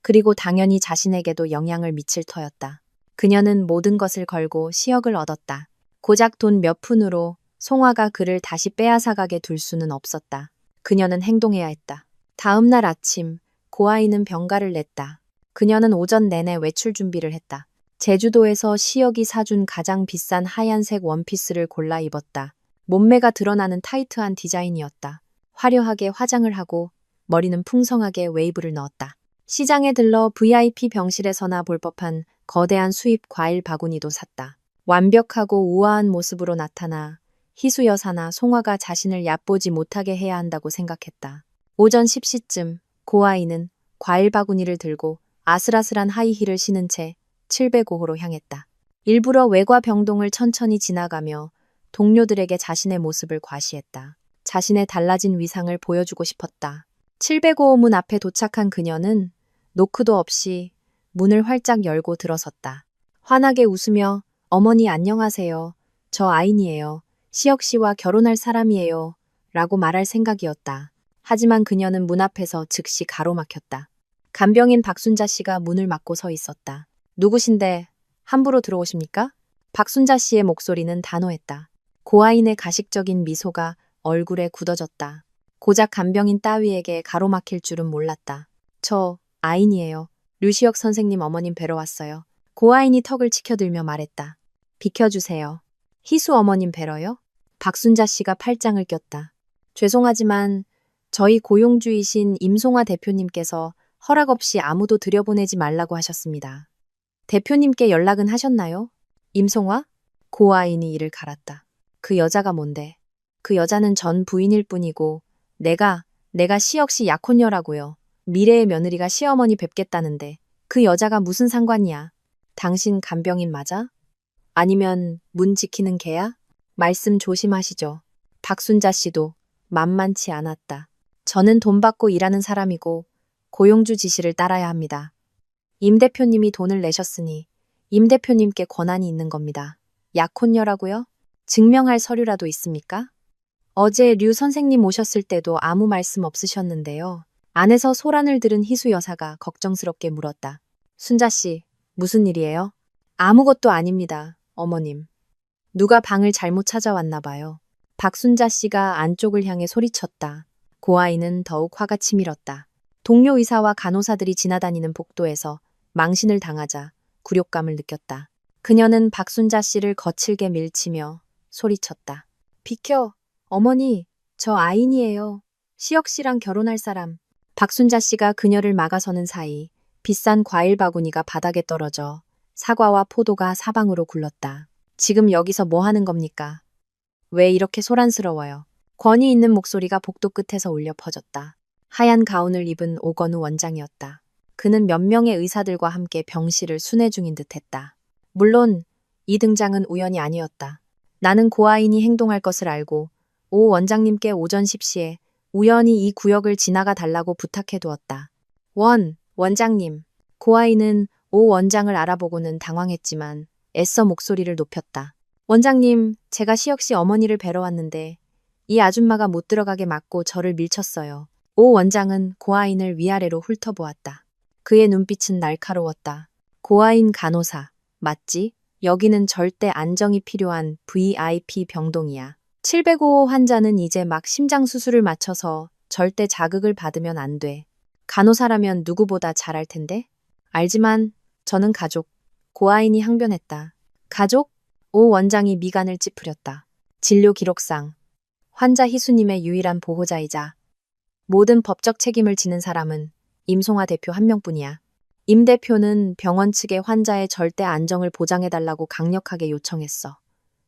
그리고 당연히 자신에게도 영향을 미칠 터였다. 그녀는 모든 것을 걸고 시역을 얻었다. 고작 돈 몇 푼으로 송화가 그를 다시 빼앗아가게 둘 수는 없었다. 그녀는 행동해야 했다. 다음 날 아침 고아이는 병가를 냈다. 그녀는 오전 내내 외출 준비를 했다. 제주도에서 시역이 사준 가장 비싼 하얀색 원피스를 골라 입었다. 몸매가 드러나는 타이트한 디자인이었다. 화려하게 화장을 하고 머리는 풍성하게 웨이브를 넣었다. 시장에 들러 VIP 병실에서나 볼 법한 거대한 수입 과일 바구니도 샀다. 완벽하고 우아한 모습으로 나타나 희수 여사나 송화가 자신을 얕보지 못하게 해야 한다고 생각했다. 오전 10시쯤 고아이는 과일 바구니를 들고 아슬아슬한 하이힐을 신은 채 705호로 향했다. 일부러 외과 병동을 천천히 지나가며 동료들에게 자신의 모습을 과시했다. 자신의 달라진 위상을 보여주고 싶었다. 705호 문 앞에 도착한 그녀는 노크도 없이 문을 활짝 열고 들어섰다. 환하게 웃으며 어머니 안녕하세요. 저 아인이에요. 시역 씨와 결혼할 사람이에요. 라고 말할 생각이었다. 하지만 그녀는 문 앞에서 즉시 가로막혔다. 간병인 박순자 씨가 문을 막고 서 있었다. 누구신데 함부로 들어오십니까? 박순자 씨의 목소리는 단호했다. 고아인의 가식적인 미소가 얼굴에 굳어졌다. 고작 간병인 따위에게 가로막힐 줄은 몰랐다. 저 아인이에요. 류시역 선생님 어머님 뵈러 왔어요. 고아인이 턱을 치켜들며 말했다. 비켜주세요. 희수 어머님 뵈러요? 박순자 씨가 팔짱을 꼈다. 죄송하지만 저희 고용주이신 임송화 대표님께서 허락 없이 아무도 들여보내지 말라고 하셨습니다. 대표님께 연락은 하셨나요? 임송화? 고아인이 이를 갈았다. 그 여자가 뭔데? 그 여자는 전 부인일 뿐이고 내가 시역 씨 약혼녀라고요. 미래의 며느리가 시어머니 뵙겠다는데 그 여자가 무슨 상관이야? 당신 간병인 맞아? 아니면 문 지키는 개야? 말씀 조심하시죠. 박순자 씨도 만만치 않았다. 저는 돈 받고 일하는 사람이고 고용주 지시를 따라야 합니다. 임 대표님이 돈을 내셨으니 임 대표님께 권한이 있는 겁니다. 약혼녀라고요? 증명할 서류라도 있습니까? 어제 류 선생님 오셨을 때도 아무 말씀 없으셨는데요. 안에서 소란을 들은 희수 여사가 걱정스럽게 물었다. 순자 씨, 무슨 일이에요? 아무것도 아닙니다, 어머님. 누가 방을 잘못 찾아왔나 봐요. 박순자 씨가 안쪽을 향해 소리쳤다. 고아이는 더욱 화가 치밀었다. 동료 의사와 간호사들이 지나다니는 복도에서 망신을 당하자 굴욕감을 느꼈다. 그녀는 박순자 씨를 거칠게 밀치며 소리쳤다. 비켜! 어머니, 저 아인이에요. 시혁 씨랑 결혼할 사람. 박순자 씨가 그녀를 막아서는 사이 비싼 과일 바구니가 바닥에 떨어져 사과와 포도가 사방으로 굴렀다. 지금 여기서 뭐 하는 겁니까? 왜 이렇게 소란스러워요? 권위 있는 목소리가 복도 끝에서 울려 퍼졌다. 하얀 가운을 입은 오건우 원장이었다. 그는 몇 명의 의사들과 함께 병실을 순회 중인 듯했다. 물론 이 등장은 우연이 아니었다. 나는 고아인이 행동할 것을 알고 오 원장님께 오전 10시에 우연히 이 구역을 지나가 달라고 부탁해 두었다. 원장님. 고아인은 오 원장을 알아보고는 당황했지만 애써 목소리를 높였다. 원장님, 제가 시혁 씨 어머니를 뵈러 왔는데 이 아줌마가 못 들어가게 막고 저를 밀쳤어요. 오 원장은 고아인을 위아래로 훑어보았다. 그의 눈빛은 날카로웠다. 고아인 간호사, 맞지? 여기는 절대 안정이 필요한 VIP 병동이야. 705호 환자는 이제 막 심장 수술을 마쳐서 절대 자극을 받으면 안 돼. 간호사라면 누구보다 잘할 텐데? 알지만 저는 가족. 고아인이 항변했다. 가족? 오 원장이 미간을 찌푸렸다. 진료 기록상 환자 희수님의 유일한 보호자이자 모든 법적 책임을 지는 사람은 임송아 대표 한 명뿐이야. 임 대표는 병원 측에 환자의 절대 안정을 보장해달라고 강력하게 요청했어.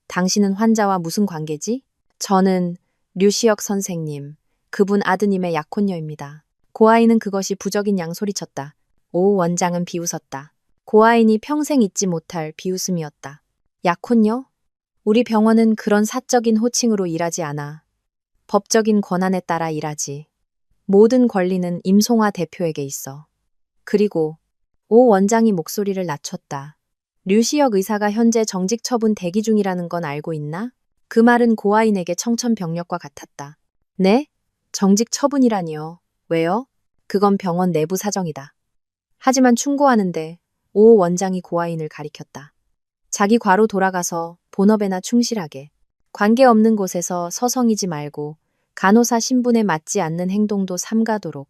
당신은 환자와 무슨 관계지? 저는 류시혁 선생님, 그분 아드님의 약혼녀입니다. 고아인은 그것이 부적인 양 소리쳤다. 오 원장은 비웃었다. 고아인이 평생 잊지 못할 비웃음이었다. 약혼녀? 우리 병원은 그런 사적인 호칭으로 일하지 않아. 법적인 권한에 따라 일하지. 모든 권리는 임송아 대표에게 있어. 그리고 오 원장이 목소리를 낮췄다. 류시혁 의사가 현재 정직 처분 대기 중이라는 건 알고 있나? 그 말은 고아인에게 청천벽력과 같았다. 네? 정직 처분이라니요. 왜요? 그건 병원 내부 사정이다. 하지만 충고하는데 오 원장이 고아인을 가리켰다. 자기 과로 돌아가서 본업에나 충실하게. 관계없는 곳에서 서성이지 말고 간호사 신분에 맞지 않는 행동도 삼가도록.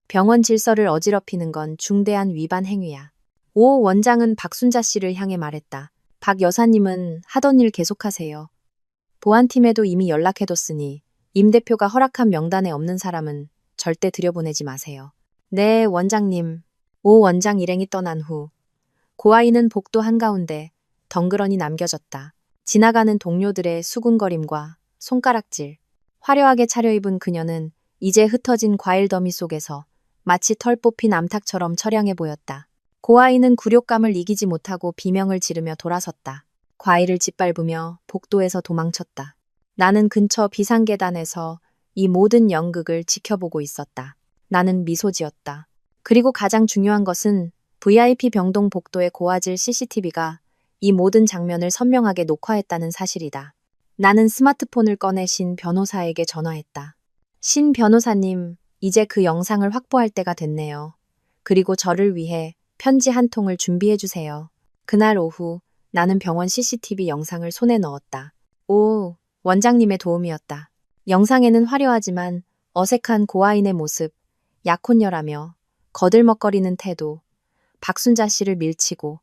병원 질서를 어지럽히는 건 중대한 위반 행위야. 오 원장은 박순자 씨를 향해 말했다. 박 여사님은 하던 일 계속하세요. 보안팀에도 이미 연락해뒀으니 임 대표가 허락한 명단에 없는 사람은 절대 들여보내지 마세요. 네, 원장님. 오 원장 일행이 떠난 후 고아인은 복도 한가운데 덩그러니 남겨졌다. 지나가는 동료들의 수군거림과 손가락질. 화려하게 차려입은 그녀는 이제 흩어진 과일 더미 속에서 마치 털 뽑힌 암탉처럼 처량해 보였다. 고아인은 굴욕감을 이기지 못하고 비명을 지르며 돌아섰다. 과일을 짓밟으며 복도에서 도망쳤다. 나는 근처 비상계단에서 이 모든 연극을 지켜보고 있었다. 나는 미소 지었다. 그리고 가장 중요한 것은 VIP 병동 복도의 고화질 CCTV가 이 모든 장면을 선명하게 녹화했다는 사실이다. 나는 스마트폰을 꺼내 신 변호사에게 전화했다. 신 변호사님, 이제 그 영상을 확보할 때가 됐네요. 그리고 저를 위해 편지 한 통을 준비해 주세요. 그날 오후 나는 병원 CCTV 영상을 손에 넣었다. 오, 원장님의 도움이었다. 영상에는 화려하지만 어색한 고아인의 모습, 약혼녀라며 거들먹거리는 태도, 박순자 씨를 밀치고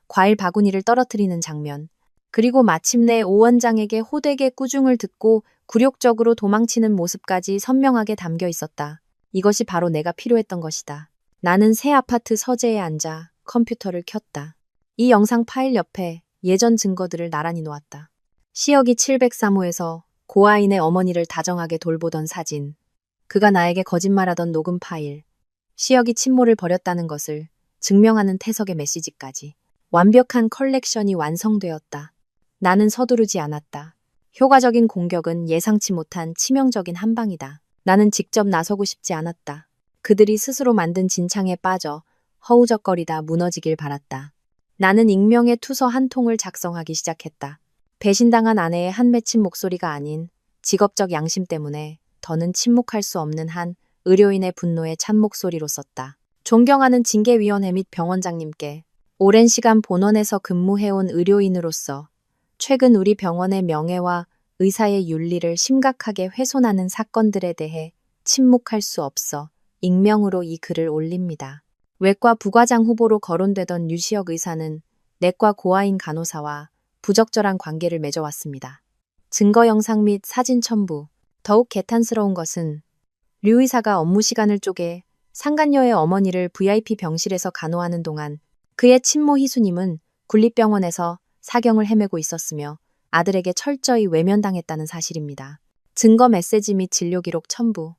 과일 바구니를 떨어뜨리는 장면, 그리고 마침내 오 원장에게 호되게 꾸중을 듣고 굴욕적으로 도망치는 모습까지 선명하게 담겨 있었다. 이것이 바로 내가 필요했던 것이다. 나는 새 아파트 서재에 앉아 컴퓨터를 켰다. 이 영상 파일 옆에 예전 증거들을 나란히 놓았다. 시혁이 703호에서 고아인의 어머니를 다정하게 돌보던 사진, 그가 나에게 거짓말하던 녹음 파일, 시혁이 친모를 버렸다는 것을 증명하는 태석의 메시지까지. 완벽한 컬렉션이 완성되었다. 나는 서두르지 않았다. 효과적인 공격은 예상치 못한 치명적인 한방이다. 나는 직접 나서고 싶지 않았다. 그들이 스스로 만든 진창에 빠져 허우적거리다 무너지길 바랐다. 나는 익명의 투서 한 통을 작성하기 시작했다. 배신당한 아내의 한 맺힌 목소리가 아닌 직업적 양심 때문에 더는 침묵할 수 없는 한 의료인의 분노의 찬 목소리로 썼다. 존경하는 징계위원회 및 병원장님께 오랜 시간 본원에서 근무해온 의료인으로서 최근 우리 병원의 명예와 의사의 윤리를 심각하게 훼손하는 사건들에 대해 침묵할 수 없어 익명으로 이 글을 올립니다. 외과 부과장 후보로 거론되던 류시혁 의사는 내과 고아인 간호사와 부적절한 관계를 맺어왔습니다. 증거 영상 및 사진 첨부. 더욱 개탄스러운 것은 류 의사가 업무 시간을 쪼개 상간녀의 어머니를 VIP 병실에서 간호하는 동안 그의 친모 희수님은 국립병원에서 사경을 헤매고 있었으며 아들에게 철저히 외면당했다는 사실입니다. 증거 메시지 및 진료 기록 첨부.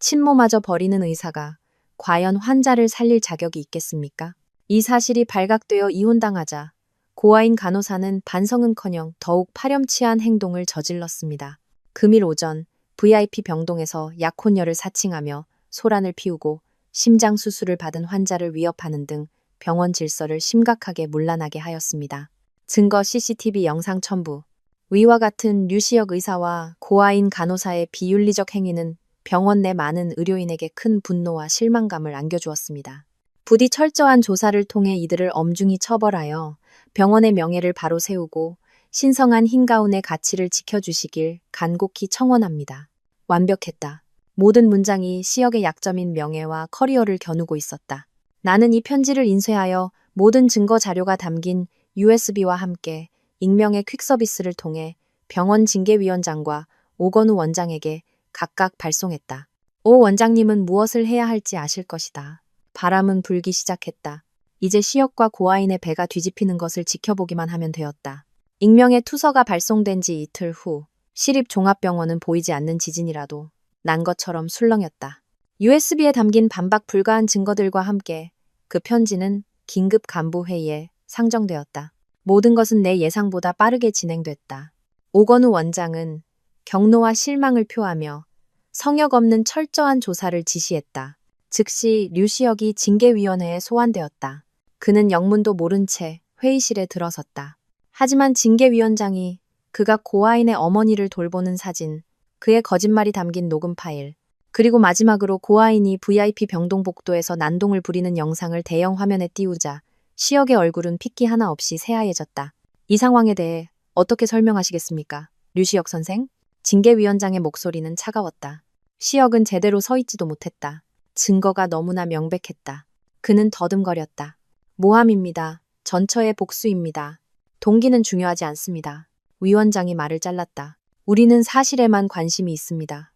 친모마저 버리는 의사가 과연 환자를 살릴 자격이 있겠습니까? 이 사실이 발각되어 이혼당하자 고아인 간호사는 반성은커녕 더욱 파렴치한 행동을 저질렀습니다. 금일 오전 VIP 병동에서 약혼녀를 사칭하며 소란을 피우고 심장 수술을 받은 환자를 위협하는 등 병원 질서를 심각하게 문란하게 하였습니다. 증거 CCTV 영상 첨부. 위와 같은 류시혁 의사와 고아인 간호사의 비윤리적 행위는 병원 내 많은 의료인에게 큰 분노와 실망감을 안겨주었습니다. 부디 철저한 조사를 통해 이들을 엄중히 처벌하여 병원의 명예를 바로 세우고 신성한 흰가운의 가치를 지켜주시길 간곡히 청원합니다. 완벽했다. 모든 문장이 시혁의 약점인 명예와 커리어를 겨누고 있었다. 나는 이 편지를 인쇄하여 모든 증거 자료가 담긴 USB와 함께 익명의 퀵서비스를 통해 병원 징계위원장과 오건우 원장에게 각각 발송했다. 오 원장님은 무엇을 해야 할지 아실 것이다. 바람은 불기 시작했다. 이제 시혁과 고아인의 배가 뒤집히는 것을 지켜보기만 하면 되었다. 익명의 투서가 발송된 지 이틀 후 시립종합병원은 보이지 않는 지진이라도 난 것처럼 술렁였다. USB에 담긴 반박 불가한 증거들과 함께 그 편지는 긴급 간부회의에 상정되었다. 모든 것은 내 예상보다 빠르게 진행됐다. 오건우 원장은 격노와 실망을 표하며 성역 없는 철저한 조사를 지시했다. 즉시 류시혁이 징계위원회에 소환되었다. 그는 영문도 모른 채 회의실에 들어섰다. 하지만 징계위원장이 그가 고아인의 어머니를 돌보는 사진, 그의 거짓말이 담긴 녹음 파일, 그리고 마지막으로 고아인이 VIP 병동 복도에서 난동을 부리는 영상을 대형 화면에 띄우자 시혁의 얼굴은 핏기 하나 없이 새하얘졌다. 이 상황에 대해 어떻게 설명하시겠습니까? 류시혁 선생? 징계위원장의 목소리는 차가웠다. 시혁은 제대로 서 있지도 못했다. 증거가 너무나 명백했다. 그는 더듬거렸다. 모함입니다. 전처의 복수입니다. 동기는 중요하지 않습니다. 위원장이 말을 잘랐다. 우리는 사실에만 관심이 있습니다.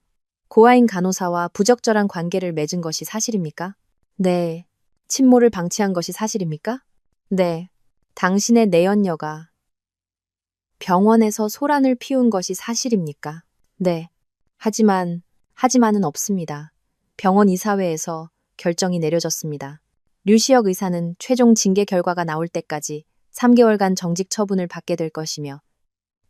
고아인 간호사와 부적절한 관계를 맺은 것이 사실입니까? 네. 친모를 방치한 것이 사실입니까? 네. 당신의 내연녀가 병원에서 소란을 피운 것이 사실입니까? 네. 하지만은 없습니다. 병원 이사회에서 결정이 내려졌습니다. 류시혁 의사는 최종 징계 결과가 나올 때까지 3개월간 정직 처분을 받게 될 것이며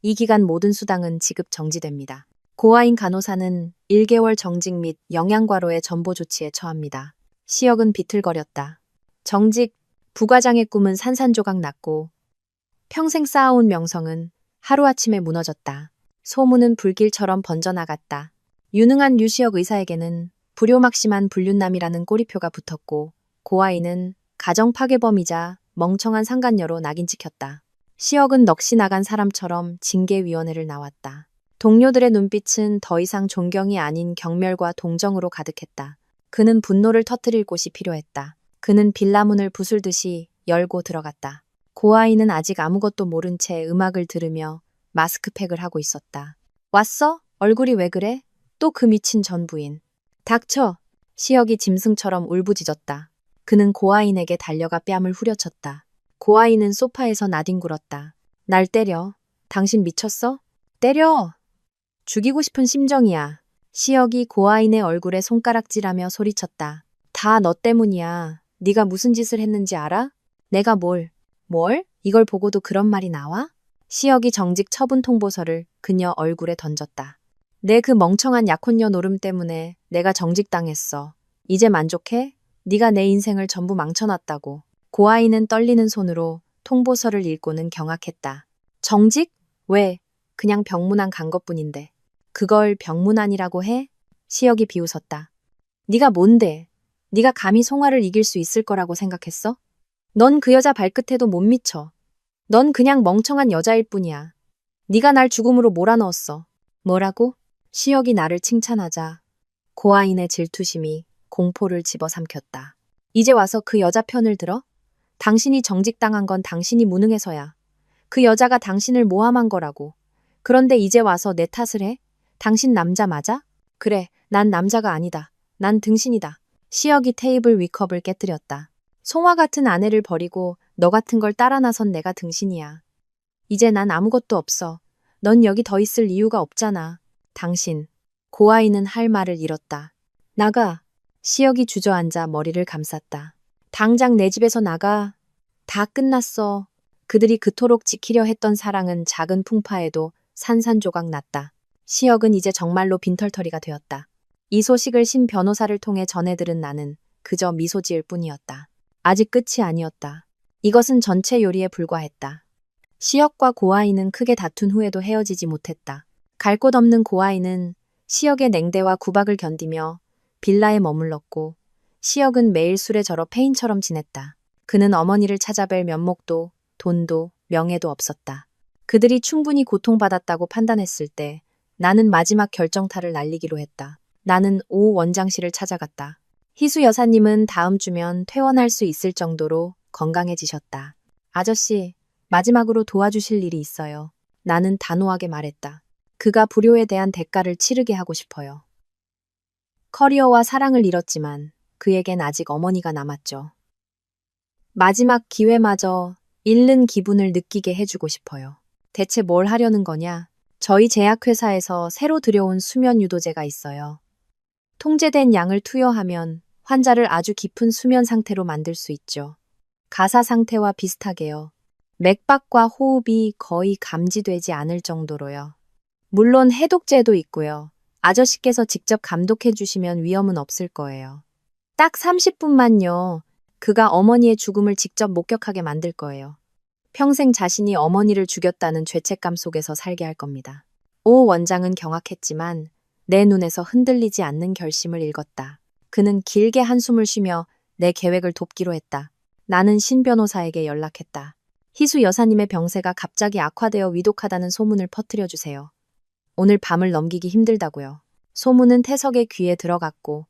이 기간 모든 수당은 지급 정지됩니다. 고아인 간호사는 1개월 정직 및 영양과로의 전보 조치에 처합니다. 시혁은 비틀거렸다. 정직, 부과장의 꿈은 산산조각 났고 평생 쌓아온 명성은 하루아침에 무너졌다. 소문은 불길처럼 번져나갔다. 유능한 류시혁 의사에게는 불효막심한 불륜남이라는 꼬리표가 붙었고 고아인은 가정파괴범이자 멍청한 상간녀로 낙인 찍혔다. 시혁은 넋이 나간 사람처럼 징계위원회를 나왔다. 동료들의 눈빛은 더 이상 존경이 아닌 경멸과 동정으로 가득했다. 그는 분노를 터뜨릴 곳이 필요했다. 그는 빌라문을 부술듯이 열고 들어갔다. 고아인은 아직 아무것도 모른 채 음악을 들으며 마스크팩을 하고 있었다. 왔어? 얼굴이 왜 그래? 또 그 미친 전 부인. 닥쳐! 시혁이 짐승처럼 울부짖었다. 그는 고아인에게 달려가 뺨을 후려쳤다. 고아인은 소파에서 나뒹굴었다. 날 때려. 당신 미쳤어? 때려! 죽이고 싶은 심정이야. 시혁이 고아인의 얼굴에 손가락질하며 소리쳤다. 다 너 때문이야. 네가 무슨 짓을 했는지 알아? 내가 뭘? 이걸 보고도 그런 말이 나와? 시혁이 정직 처분 통보서를 그녀 얼굴에 던졌다. 내 그 멍청한 약혼녀 노름 때문에 내가 정직당했어. 이제 만족해? 네가 내 인생을 전부 망쳐놨다고. 고아인은 떨리는 손으로 통보서를 읽고는 경악했다. 정직? 왜? 그냥 병문안 간 것뿐인데. 그걸 병문안이라고 해? 시혁이 비웃었다. 네가 뭔데? 네가 감히 송아를 이길 수 있을 거라고 생각했어? 넌 그 여자 발끝에도 못 미쳐. 넌 그냥 멍청한 여자일 뿐이야. 네가 날 죽음으로 몰아넣었어. 뭐라고? 시혁이 나를 칭찬하자 고아인의 질투심이 공포를 집어삼켰다. 이제 와서 그 여자 편을 들어? 당신이 정직당한 건 당신이 무능해서야. 그 여자가 당신을 모함한 거라고. 그런데 이제 와서 내 탓을 해? 당신 남자 맞아? 그래, 난 남자가 아니다. 난 등신이다. 시혁이 테이블 위컵을 깨뜨렸다. 송화 같은 아내를 버리고 너 같은 걸 따라 나선 내가 등신이야. 이제 난 아무것도 없어. 넌 여기 더 있을 이유가 없잖아. 당신. 고아이는 할 말을 잃었다. 나가. 시혁이 주저앉아 머리를 감쌌다. 당장 내 집에서 나가. 다 끝났어. 그들이 그토록 지키려 했던 사랑은 작은 풍파에도 산산조각 났다. 시혁은 이제 정말로 빈털터리가 되었다. 이 소식을 신 변호사를 통해 전해들은 나는 그저 미소 지을 뿐이었다. 아직 끝이 아니었다. 이것은 전체 요리에 불과했다. 시혁과 고아이는 크게 다툰 후에도 헤어지지 못했다. 갈 곳 없는 고아이는 시혁의 냉대와 구박을 견디며 빌라에 머물렀고 시혁은 매일 술에 절어 페인처럼 지냈다. 그는 어머니를 찾아뵐 면목도 돈도 명예도 없었다. 그들이 충분히 고통받았다고 판단했을 때 나는 마지막 결정타를 날리기로 했다. 나는 오 원장실을 찾아갔다. 희수 여사님은 다음 주면 퇴원할 수 있을 정도로 건강해지셨다. 아저씨, 마지막으로 도와주실 일이 있어요. 나는 단호하게 말했다. 그가 불효에 대한 대가를 치르게 하고 싶어요. 커리어와 사랑을 잃었지만 그에겐 아직 어머니가 남았죠. 마지막 기회마저 잃는 기분을 느끼게 해주고 싶어요. 대체 뭘 하려는 거냐? 저희 제약회사에서 새로 들여온 수면 유도제가 있어요. 통제된 양을 투여하면 환자를 아주 깊은 수면 상태로 만들 수 있죠. 가사 상태와 비슷하게요. 맥박과 호흡이 거의 감지되지 않을 정도로요. 물론 해독제도 있고요. 아저씨께서 직접 감독해 주시면 위험은 없을 거예요. 딱 30분만요. 그가 어머니의 죽음을 직접 목격하게 만들 거예요. 평생 자신이 어머니를 죽였다는 죄책감 속에서 살게 할 겁니다. 오 원장은 경악했지만 내 눈에서 흔들리지 않는 결심을 읽었다. 그는 길게 한숨을 쉬며 내 계획을 돕기로 했다. 나는 신 변호사에게 연락했다. 희수 여사님의 병세가 갑자기 악화되어 위독하다는 소문을 퍼뜨려 주세요. 오늘 밤을 넘기기 힘들다고요. 소문은 태석의 귀에 들어갔고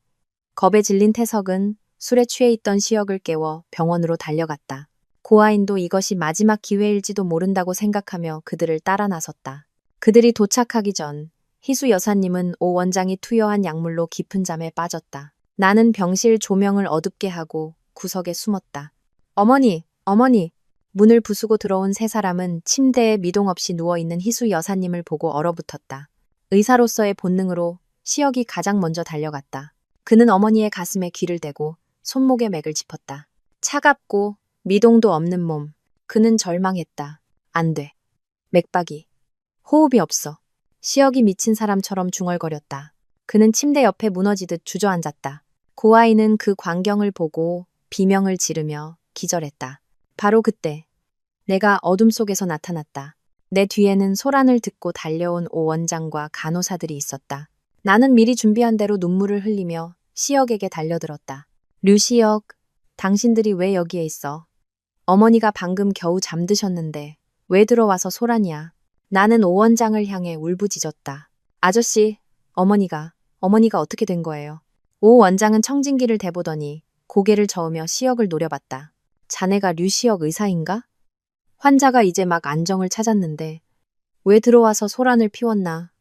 겁에 질린 태석은 술에 취해 있던 시혁을 깨워 병원으로 달려갔다. 고아인도 이것이 마지막 기회일지도 모른다고 생각하며 그들을 따라 나섰다. 그들이 도착하기 전 희수 여사님은 오 원장이 투여한 약물로 깊은 잠에 빠졌다. 나는 병실 조명을 어둡게 하고 구석에 숨었다. 어머니, 어머니! 문을 부수고 들어온 세 사람은 침대에 미동 없이 누워있는 희수 여사님을 보고 얼어붙었다. 의사로서의 본능으로 시혁이 가장 먼저 달려갔다. 그는 어머니의 가슴에 귀를 대고 손목에 맥을 짚었다. 차갑고 미동도 없는 몸. 그는 절망했다. 안 돼. 맥박이. 호흡이 없어. 시혁이 미친 사람처럼 중얼거렸다. 그는 침대 옆에 무너지듯 주저앉았다. 고아이는 그 광경을 보고 비명을 지르며 기절했다. 바로 그때 내가 어둠 속에서 나타났다. 내 뒤에는 소란을 듣고 달려온 오 원장과 간호사들이 있었다. 나는 미리 준비한 대로 눈물을 흘리며 시혁에게 달려들었다. 류시혁, 당신들이 왜 여기에 있어? 어머니가 방금 겨우 잠드셨는데 왜 들어와서 소란이야? 나는 오 원장을 향해 울부짖었다. 아저씨, 어머니가 어떻게 된 거예요? 오 원장은 청진기를 대보더니 고개를 저으며 시혁을 노려봤다. 자네가 류시혁 의사인가? 환자가 이제 막 안정을 찾았는데 왜 들어와서 소란을 피웠나?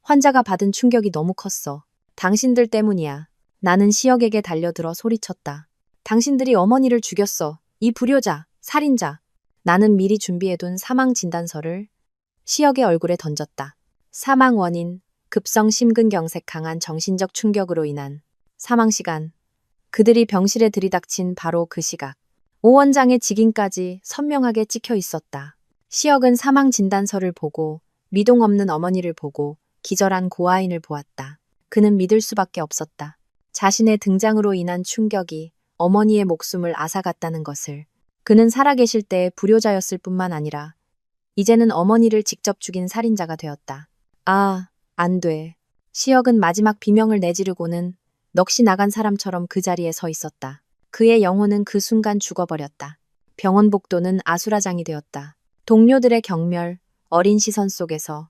환자가 받은 충격이 너무 컸어. 당신들 때문이야. 나는 시혁에게 달려들어 소리쳤다. 당신들이 어머니를 죽였어. 이 불효자, 살인자. 나는 미리 준비해둔 사망 진단서를 시혁의 얼굴에 던졌다. 사망 원인, 급성 심근경색 강한 정신적 충격으로 인한 사망 시간. 그들이 병실에 들이닥친 바로 그 시각. 오 원장의 직인까지 선명하게 찍혀 있었다. 시혁은 사망 진단서를 보고 미동 없는 어머니를 보고 기절한 고아인을 보았다. 그는 믿을 수밖에 없었다. 자신의 등장으로 인한 충격이 어머니의 목숨을 앗아갔다는 것을. 그는 살아계실 때 불효자였을 뿐만 아니라 이제는 어머니를 직접 죽인 살인자가 되었다. 아, 안 돼. 시혁은 마지막 비명을 내지르고는 넋이 나간 사람처럼 그 자리에 서 있었다. 그의 영혼은 그 순간 죽어버렸다. 병원 복도는 아수라장이 되었다. 동료들의 경멸, 어린 시선 속에서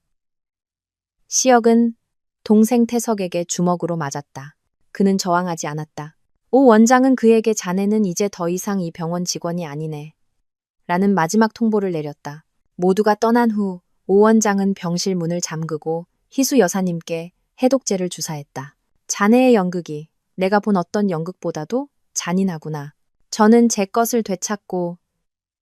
시혁은 동생 태석에게 주먹으로 맞았다. 그는 저항하지 않았다. 오 원장은 그에게 자네는 이제 더 이상 이 병원 직원이 아니네. 라는 마지막 통보를 내렸다. 모두가 떠난 후 오 원장은 병실 문을 잠그고 희수 여사님께 해독제를 주사했다. 자네의 연극이 내가 본 어떤 연극보다도 잔인하구나. 저는 제 것을 되찾고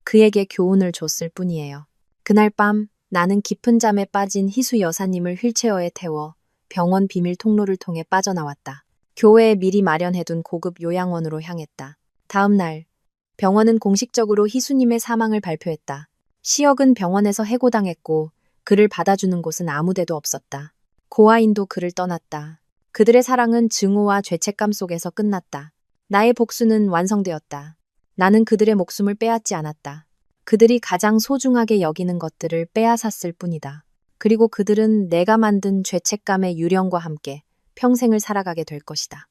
그에게 교훈을 줬을 뿐이에요. 그날 밤 나는 깊은 잠에 빠진 희수 여사님을 휠체어에 태워 병원 비밀 통로를 통해 빠져나왔다. 교회에 미리 마련해둔 고급 요양원으로 향했다. 다음 날 병원은 공식적으로 희수님의 사망을 발표했다. 시혁은 병원에서 해고당했고 그를 받아주는 곳은 아무데도 없었다. 고아인도 그를 떠났다. 그들의 사랑은 증오와 죄책감 속에서 끝났다. 나의 복수는 완성되었다. 나는 그들의 목숨을 빼앗지 않았다. 그들이 가장 소중하게 여기는 것들을 빼앗았을 뿐이다. 그리고 그들은 내가 만든 죄책감의 유령과 함께 평생을 살아가게 될 것이다.